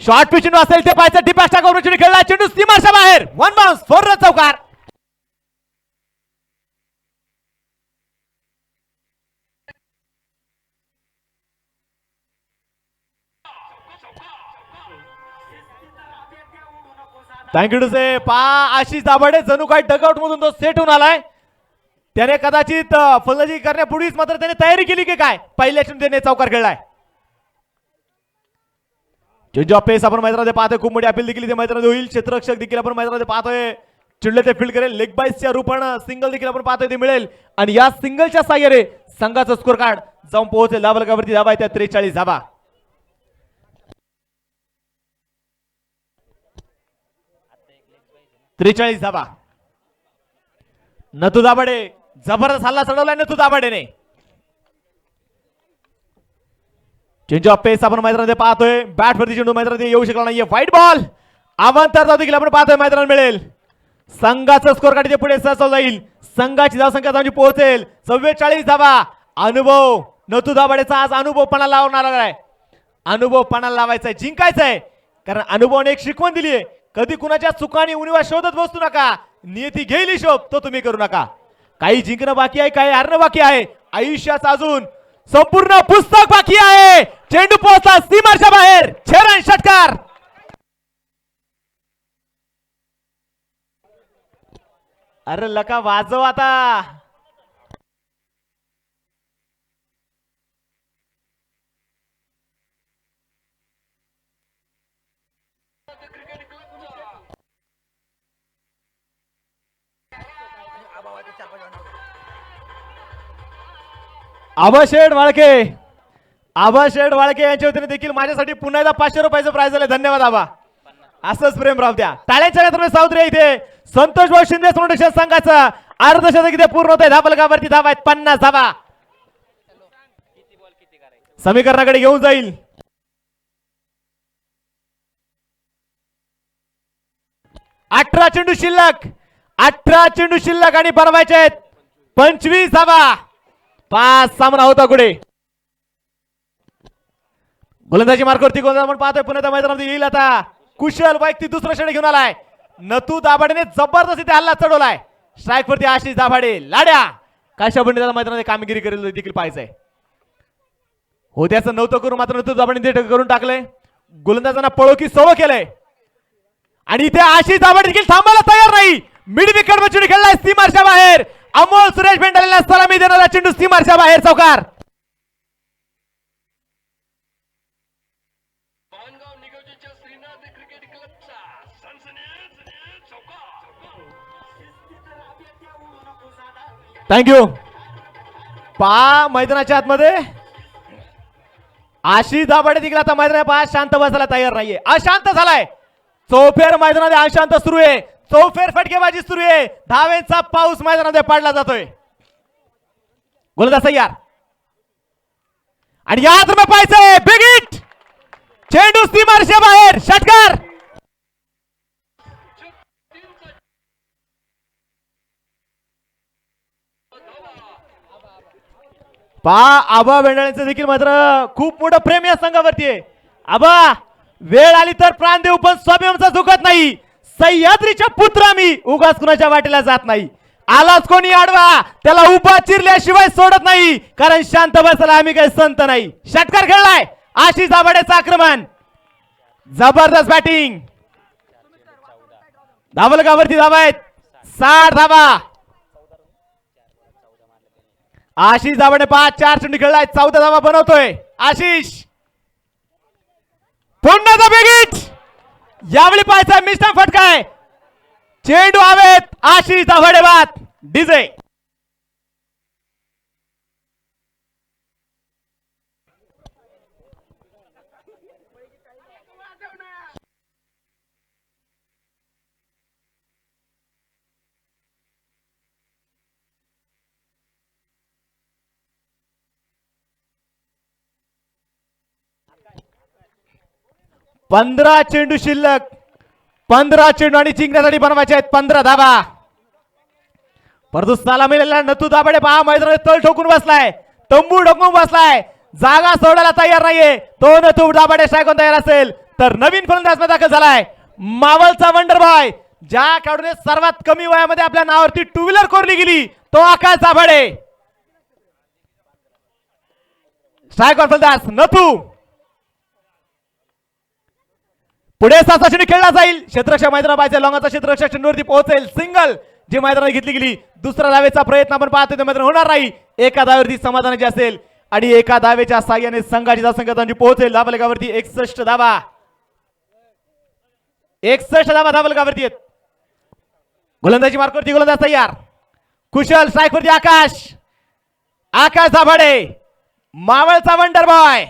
शॉर्ट पिच असेल ते पाहायचं. डिपास टाकावर चेंडू खेळला, चेंडू सीमाच्या बाहेर. 1 बाउन्स 4 रन चौकार. थँक्यू टू से. पा आशिष दाभाडे जणू काही डगआउट मधून तो सेट होऊन आलाय. त्याने कदाचित फलंदाजी करण्यापूर्वीच मात्र त्याने तयारी केली की काय, पहिल्या चेंडू त्याने चौकार खेळलाय. चेंज ऑफ पेस आपण मैदानामध्ये पाहतोय. खूप मोठी अपील देखील इथे मैदानामध्ये होईल. क्षेत्ररक्षक देखील आपण मैदानामध्ये पाहतोय. चेंडू ते फील्ड करेल. लेग बाईसच्या रूपानं सिंगल देखील आपण पाहतोय ते मिळेल आणि या सिंगलच्या साह्याने संघाचा स्कोर कार्ड जाऊन पोहोचेल. धाबलगावरती धाबा आहे त्या 43 धाबा. धाबा. नथू दाभाडे जबरदस्त हल्ला चढवलाय नथू दाभाडेने. चेंज ऑफ पेस आपण मैदानामध्ये पाहतोय. बॅट वरती चेंडू मैदानामध्ये येऊ शकला नाहीये. व्हाईट बॉल अवांतर देखील आपण पाहतोय मैदानात मिळेल. संघाचा स्कोर कार्ड इथे पुढे सरसावलं जाईल. संघाची धावसंख्या जाऊन पोहोचेल 44 धाबा. अनुभव नथू दाभाडेचा आज अनुभव पणाला लावणार आहे. अनुभव पणाला लावायचा आहे, जिंकायचं आहे. कारण अनुभवाने एक शिकवण दिली आहे, कधी कुणाच्या चुकांनी उणीवा शोधत बसू नका. नियती घेईल हिशोब तो तुम्ही करू नका. काही जिंकणं बाकी आहे, काही हारणं बाकी आहे. आयुष्याचं अजून संपूर्ण पुस्तक बाकी आहे. चेंडू पोहोचला सीमाच्या बाहेर. 6 रन षटकार. अरे लका वाजव आता. आभाशेठ वाळके, आभाशेठ वाळके यांच्या वतीने देखील माझ्यासाठी पुन्हा एकदा 500 रुपयाचं प्राइज झाले. धन्यवाद आबा. असंच प्रेम राहू द्या. टाळ्यांच्या गजरामध्ये सावत्र इथे संतोष भाऊ शिंदे फाउंडेशन संघाचा अर्धशतक इथे पूर्ण होत आहे. धाबलगावरती धावा आहेत 50 धावा. समीकरणाकडे घेऊन जाईल. अठरा चेंडू शिल्लक, 18 चेंडू शिल्लक आणि बनवायचे आहेत 25 धावा. 5 सामना होता पुढे. गोलंदाजी मार्गावरती गोलंदाज आपण पाहतोय. पुन्हा मैदानामध्ये येईल आता कुशल वैयक्तिक दुसरा षटक घेऊन आलाय. नथू दाभाडेने जबरदस्त इथे हल्ला चढवलाय. स्ट्राईक वरती आशिष दाभाडे. लाड्या कशा त्याला मैदानामध्ये कामगिरी करेल देखील पाहायचंय. हो त्याचं नव्हतं करून मात्र नथू दाभाडेने ते करून टाकलंय. गोलंदाजांना पळो की सवय केलंय आणि इथे आशिष दाभाडे देखील थांबायला तयार नाही. मिड विकेट वर चेंडू खेळलाय सीमारच्या बाहेर. अमोल सुरेश भेंडालेला सलामी देणारा चेंडू सीमारच्या बाहेर. चौकार. थँक्यू. पहा मैदानाच्या आतमध्ये आशिष दाभाडे देखील आता मैदाना पहा शांत बसायला तयार नाहीये. अशांत झालाय. चौफेर मैदानामध्ये अशांत सुरू आहे. चौफेर फटकेबाजी सुरू आहे. धावेचा पाऊस मैदानामध्ये पाडला जातोय. गोलंदाज तयार आणि यात पाहायचंय बिग हिट. चेंडू सीमारेषे बाहेर. षटकार. पहा आबा बेंडाळेचं देखील मात्र खूप मोठं प्रेम या संघावरती आहे. आबा वेळ आली तर प्राण देऊ पण स्वाभिमानाचा झुकत नाही. सह्याद्रीच्या पुत्र मी उगाच कुणाच्या वाटेला जात नाही. आलाच कोणी आडवा त्याला उभा चिरल्याशिवाय सोडत नाही. कारण शांत बसायला आम्ही काही संत नाही. षटकार खेळलाय. आशिष दाभाडेचं आक्रमण. जबरदस्त बॅटिंग. धावलगावरती धावा आहेत 60 धावा. आशिष दाभाडे 5-4 चेंडू खेळलाय. 14 धावा बनवतोय आशिष. पुन्हा बिग हिट. यावेळी पाहायचा मिस्टर फटकाय. चेंडू हवेत. आशिष दाभाडे बाद. डीजे. पंधरा चेंडू शिल्लक. 15 चेंडू आणि जिंकण्यासाठी बनवायचे आहेत 15 धावा. परंतु सलामीला नथू दाभाडे पहा मैदानात तळ ठोकून बसलाय. तंबू ढोकून बसलाय. जागा सोडायला तयार नाहीये. तो नथू दाभाडे शायकोन तयार असेल तर नवीन फलंदाज दाखल झालाय मावलचा वंडर बॉय. ज्या खेळाडूने सर्वात कमी वयामध्ये आपल्या नावावरती 2 व्हीलर कोरली गेली तो आकाश दाभाडे. शायकोन फलंदाज नथू. पुढे 7 चेंडू खेळला जाईल. क्षेत्ररक्षक मैदानात पाहायचे. लॉंगाचा क्षेत्ररक्षक चेंडूवरती पोहोचेल. सिंगल जी मैदानात घेतली गेली. दुसऱ्या धावेचा प्रयत्न आपण पाहतोय मैदान होणार नाही. एका धावेवरती समाधानाची असेल आणि एका धावेच्या साह्याने संघाची धावसंख्या पोहोचेल. धावलगावरती 61 धावा. 61 धावा धावलगावरती आहेत. गोलंदाजी मार्कवरती गोलंदाज तयार. कुशल स्ट्राईकवरती आकाश. आकाश दाभाडे मावळचा वंडर बॉय.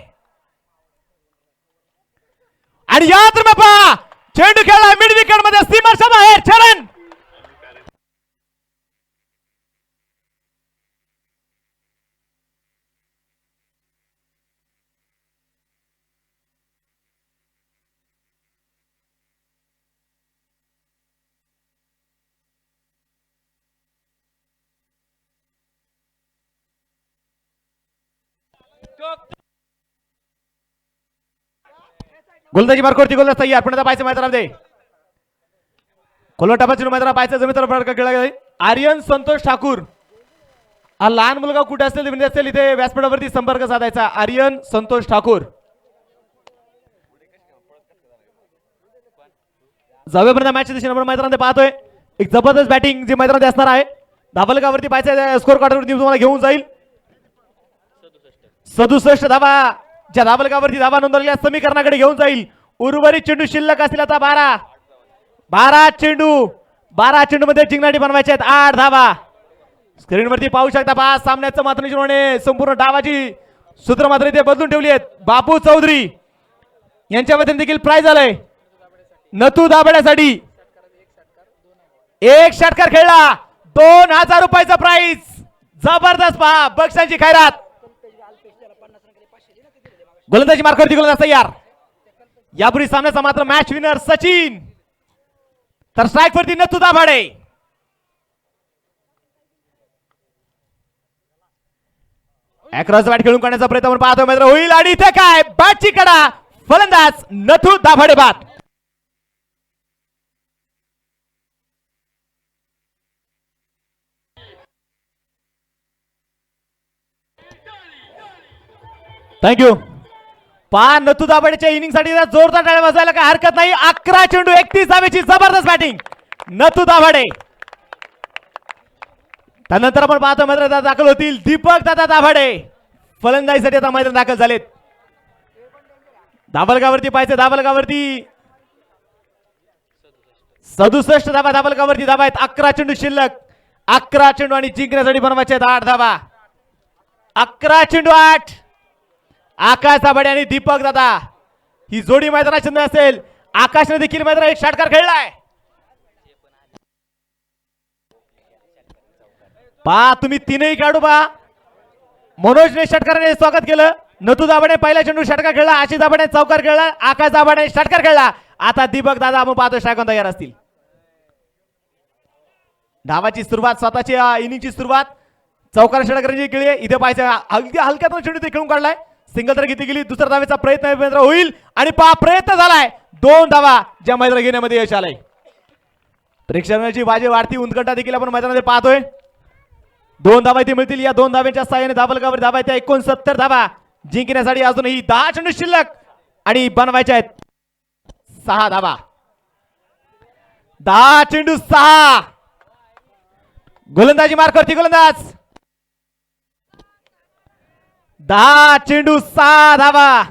आणि यात पहा चेंडू खेळला मिड विकेट मध्ये सीमारेषा बाहेर. चरण गोलंदाजी मार्कवरती गोलंदाज तयार. पुन्हा पाहायचं मैदानामध्ये कोलटापासून मैदानात पाहायचं जमीन तर फटका खेळला गेला. आर्यन संतोष ठाकूर. हा लहान मुलगा कुठे असेल विनंती असेल इथे व्यासपीठावरती संपर्क साधायचा. आर्यन संतोष ठाकूर. जाऊयापर्यंत मॅच दिशेने आपण मैदानामध्ये पाहतोय एक जबरदस्त बॅटिंग जी मैदानात असणार आहे. धावलगावरती पाहायचं स्कोर कार्डवरती तुम्हाला घेऊन जाईल. 67 धावा ज्या धावलगावरती धावा नोंदवलेल्या समीकरणाकडे घेऊन जाईल. उर्वरित चेंडू शिल्लक असतील आता 12 चेंडू मध्ये जिंकण्यासाठी बनवायचे आहेत 8 धावा. स्क्रीनवरती पाहू शकता पहा सामन्याचं मात्र संपूर्ण डावाची सूत्र मात्र इथे बदलून ठेवली आहेत. बापू चौधरी यांच्या वतीने देखील प्राइज आलंय नथू दाभाड्यासाठी. एक षटकार खेळला 2000 रुपयाचा प्राइज. जबरदस्त पहा बक्षांची खैरात. गोलंदाजी मार्कवरती गोलंदाज तयार. यापूर्वी सामन्याचा मात्र मॅच विनर सचिन तर स्ट्राईक वरती नथू दाभाडे. अक्रॉस बॅट खेळून काढण्याचा प्रयत्न आपण पाहतोय मात्र होईल आणि इथे काय बॅटची कडा. फलंदाज नथू दाभाडे बाद. थँक्यू. पहा नथू दाभाडेच्या इनिंग साठी जोरदार टाळ्या वाजवायला काय हरकत नाही. 11 चेंडू 31 धावेची जबरदस्त बॅटिंग नथू दाभाडे. त्यानंतर आपण पाहतो मैदानात दाखल होतील दीपक दादा दाभाडे. फलंदाजीसाठी आता मैदानात दाखल झालेत. धावलगावरती पाहायचे. धावलगावरती 67 धावा धावलगावरती धावा आहेत. 11 चेंडू शिल्लक. 11 चेंडू आणि जिंकण्यासाठी बनवायचे आहेत 8 धावा. 11 चेंडू 8. आकाश दाभाडे आणि दीपक दादा ही जोडी मैदानात चंद असेल आकाशने देखील मैदानात एक षटकार खेळलाय. पहा तुम्ही तीनही खेळाडू पहा. मनोजने षटकाराने स्वागत केलं. नतू दाभाडे पहिला चेंडू षटकार खेळला. आशिष दाभाडे चौकार खेळला. आकाश दाभाडे षटकार खेळला. आता दीपक दादा आपण पाहतो स्ट्रायक तयार असतील. धावाची सुरुवात स्वतःची इनिंगची सुरुवात चौकार षटकाराची केली आहे. इथे पाहायचं हलक्या हलक्यातून चेंडू ते खेळून काढलाय. सिंगल तर घेतली गेली. दुसरा धावेचा प्रयत्न होईल आणि पहा प्रयत्न झालाय. 2 धावा ज्या मैदानात घेण्यामध्ये यश आलंय. प्रेक्षकांची बाजी वाढती उत्कंठा देखील आपण मैदानामध्ये पाहतोय. 2 धावा इथे मिळतील. या 2 धाव्यांच्या सहाय्याने धावलगावर धावा त्या 69 धावा जिंकण्यासाठी अजूनही 10 चेंडू शिल्लक आणि बनवायचे आहेत 6 धावा. 10 चेंडू 6. गोलंदाजी मार्क करते गोलंदाज. 10 चेंडू 6 धावा.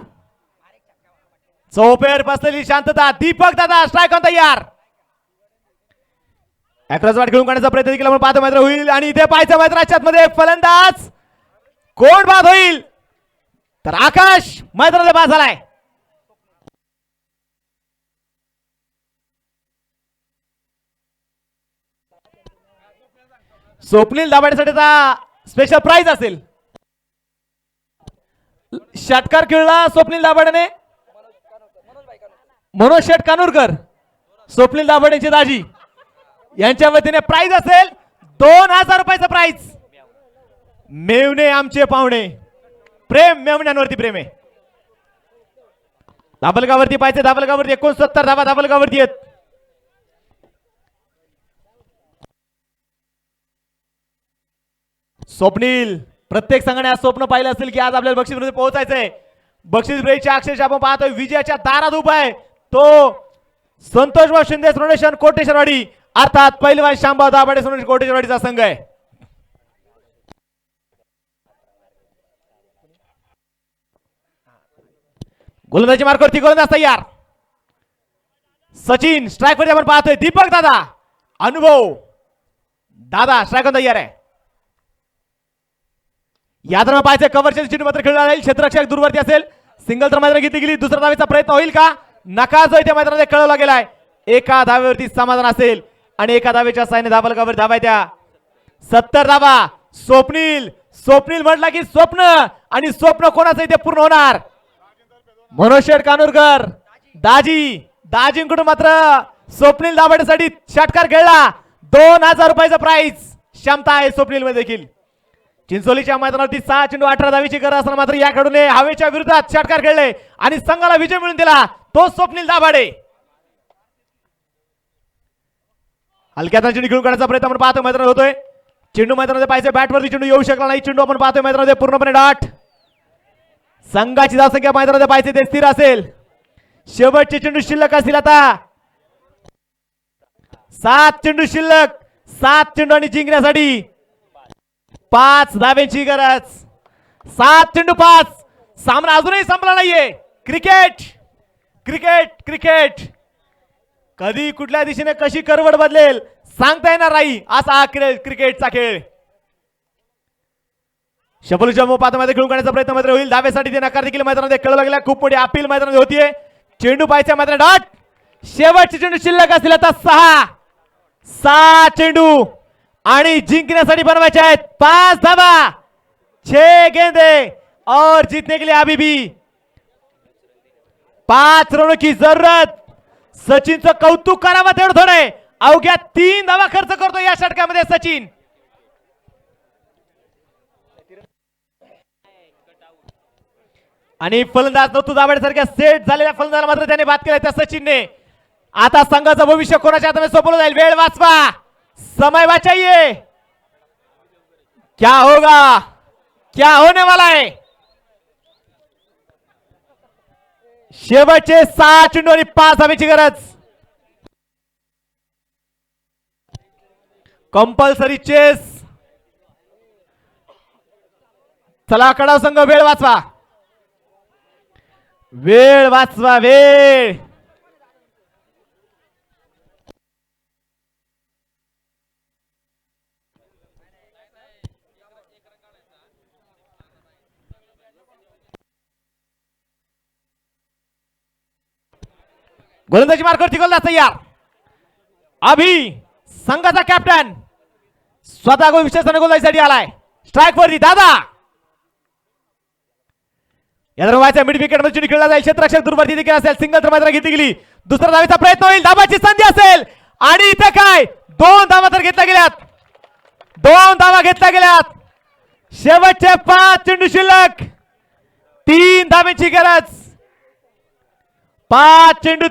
चौपेर बसलेली शांतता. दीपक दादा स्ट्राईक ऑन तयार. अक्रॉस वाट खेळून काढण्याचा प्रयत्न देखील आपण पाहतो मात्र होईल आणि इथे पाहायचं मैदानाच्या मध्ये फलंदाज कोण बाद होईल तर आकाश मैदानात बाद झालाय. स्वप्नील दाभाडेसाठीचा स्पेशल प्राइज असेल. षटकार खेळला स्वप्नील दाभाडेने. मनोज शेठ कानूरकर स्वप्नील दाभाडेंचे दाजी यांच्या वतीने प्राइज असेल 2000 रुपयाचं प्राइज. मेवणे आमचे पाहुणे. प्रेम मेवण्यांवरती प्रेम आहे. धाबलगावरती पाहिजे. धाबलगावरती 69 धावा धाबलगावरती आहेत. स्वप्नील प्रत्येक संघाने आज स्वप्न पाहिलं असेल की आज आपल्याला बक्षीस पोहोचायचंय. बक्षीस ब्रेकच्या अक्षरशः आपण पाहतोय विजयाच्या दारात उभा आहे तो संतोषराव शिंदे फाउंडेशन कोटेश्वरवाडी अर्थात पहिलवान शांबा दाभाडे कोटेश्वरवाडीचा संघ आहे. गोलंदाजी मार्कवरती गोलंदाज तयार. सचिन स्ट्राईक वरती आपण पाहतोय. दीपक दादा अनुभव दादा स्ट्राईक तयार आहे. यादर पाहायचं कव्हरचे चिन्ह मात्र खेळला जाईल. क्षेत्ररक्षक दूरवरती असेल. सिंगल तर मैदानात घेतली गेली. दुसऱ्या धावेचा प्रयत्न होईल का नका जो इथे मैदानामध्ये कळवला गेलाय. एका धावेवरती समाधान असेल आणि एका धावेच्या साईने धाबलगावर धावा त्या 70 धावा. स्वप्नील स्वप्नील म्हटला की स्वप्न आणि स्वप्न कोणाचं इथे पूर्ण होणार. मनोज शेठ कानूरकर दाजींकडून मात्र स्वप्नील दाभाडेसाठी षटकार खेळला. 2000 रुपयाचा प्राइज क्षमता आहे स्वप्नील मध्ये देखील. चिंचोलीच्या मैदानावरती 6 चेंडू 18 धावेची गरज असताना मात्र या खेळाडूने हवेच्या विरोधात षटकार खेळले आणि संघाला विजय मिळवून दिला तो स्वप्नील दाभाडे. हलक्यात चेंडू खेळून काढण्याचा प्रयत्न आपण पाहतो मैदानात होतोय. चेंडू मैदानामध्ये पाहिजे बॅटवरती चेंडू येऊ शकला नाही. चेंडू आपण पाहतोय मैदानामध्ये पूर्णपणे डाट. संघाची धावसंख्या मैदानामध्ये पाहिजे ते स्थिर असेल. शेवटचे चेंडू शिल्लक असतील आता 7 चेंडू शिल्लक. 7 चेंडू आणि जिंकण्यासाठी 5 धाब्यांची गरज. 7 चेंडू 5. सामना अजूनही संपला नाहीये. क्रिकेट क्रिकेट क्रिकेट कधी कुठल्या दिशेने कशी करवड बदलेल सांगता येणार नाही असा हा क्रिकेटचा खेळ. शबलूच्या पातामध्ये खेळून काढण्याचा प्रयत्न मात्र होईल. धावेसाठी ते नकार देखील मैदानामध्ये खेळला गेला. खूप मोठी अपील मैदानामध्ये होतीये. चेंडू पाहायचा मात्र डॉट. शेवटचे चेंडू शिल्लक असतील आता 6 चेंडू आणि जिंकण्यासाठी बनवायचे आहेत 5 धावा. 6 गेंदे और जीतने के लिए अभी भी 5 रनों की जरूरत. सचिनचं कौतुक करावं तेवढं थोडे. अवघ्या 3 धावा खर्च करतो या षटकामध्ये सचिन. आणि फलंदाज नतू दाभाडे सारख्या सेट झालेल्या फलंदाजाला मात्र त्याने बाद केला त्या सचिनने. आता संघाचं भविष्य कोणाच्या हातामध्ये सोपवलं जाईल. वेळ वाचवा. समय बचाइए. क्या होगा क्या होने वाला है. शेवटचे 6 चेंडू आणि 5 धावेची गरज. Compulsory chess. चला कडाव संघ वेळ वाचवा. वेळ वाचवा वेळ. गोलंदाजी मार्कवरती गोलंदाज तयार. अभि संघाचा कॅप्टन स्वतः विशेषाने गोलंदाजीसाठी आलाय. स्ट्राईक वरती दादा. या दरम्यानच्या मिड विकेट मध्ये चुनी खेळला जाईल. क्षेत्ररक्षक दूरवरती देखील असेल. सिंगल तर मात्र घेतली गेली. दुसरा धावेचा प्रयत्न होईल. धाबाची संधी असेल आणि इथे काय 2 धावा तर घेतल्या गेल्यात. 2 धावा घेतल्या गेल्यात. शेवटचे 5 चेंडू शिल्लक. 3 धावेची गरज. 5 चेंडू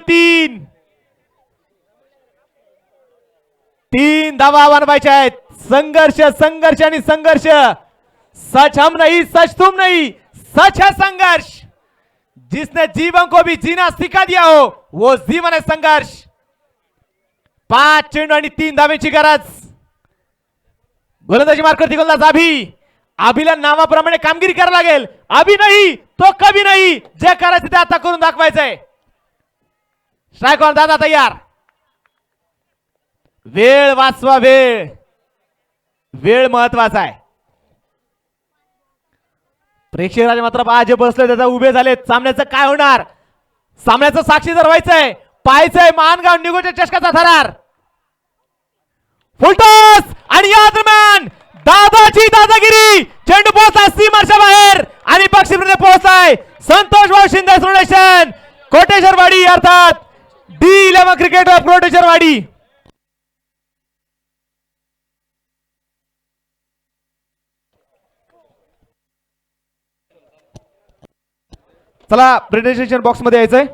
3 धावा बनवायच्या आहेत. संघर्ष संघर्ष आणि संघर्ष. सच हम नहीं सच तुम नहीं, सच है संघर्ष. जिसने जीवन को भी जीना सिखा दिया हो वो जीवन है संघर्ष. 5 चेंडू आणि 3 धावेची गरज. गोलंदाजी मार्कवरती गोलंदाज अभि. अभिला नावाप्रमाणे कामगिरी करायला लागेल. अभि नाही तो कभी नाही. जे करायचं ते आता करून दाखवायचंय. स्ट्राईक वर दादा तयार. वेळ वाचवा. वेळ वेळ महत्वाचा आहे. प्रेक्षक राजे मात्र आज बसले त्याचा उभे झाले. सामन्याचं काय होणार. सामन्याचं साक्षीदार व्हायचंय. पाहायचंय मानगाव निगोच्या चषकाचा थरार. फुलटॉस आणि या दरम्यान दादाची दादागिरी. चेंडू पोहोचला सीमाच्या बाहेर आणि पक्षीपर्यंत पोहोचलाय. संतोष भाऊ शिंदे फाउंडेशन कोटेश्वरवाडी अर्थात D11 क्रिकेट ऑफ कोटेश्वरवाडी. चला प्रेझेंटेशन बॉक्स मध्ये यायचंय.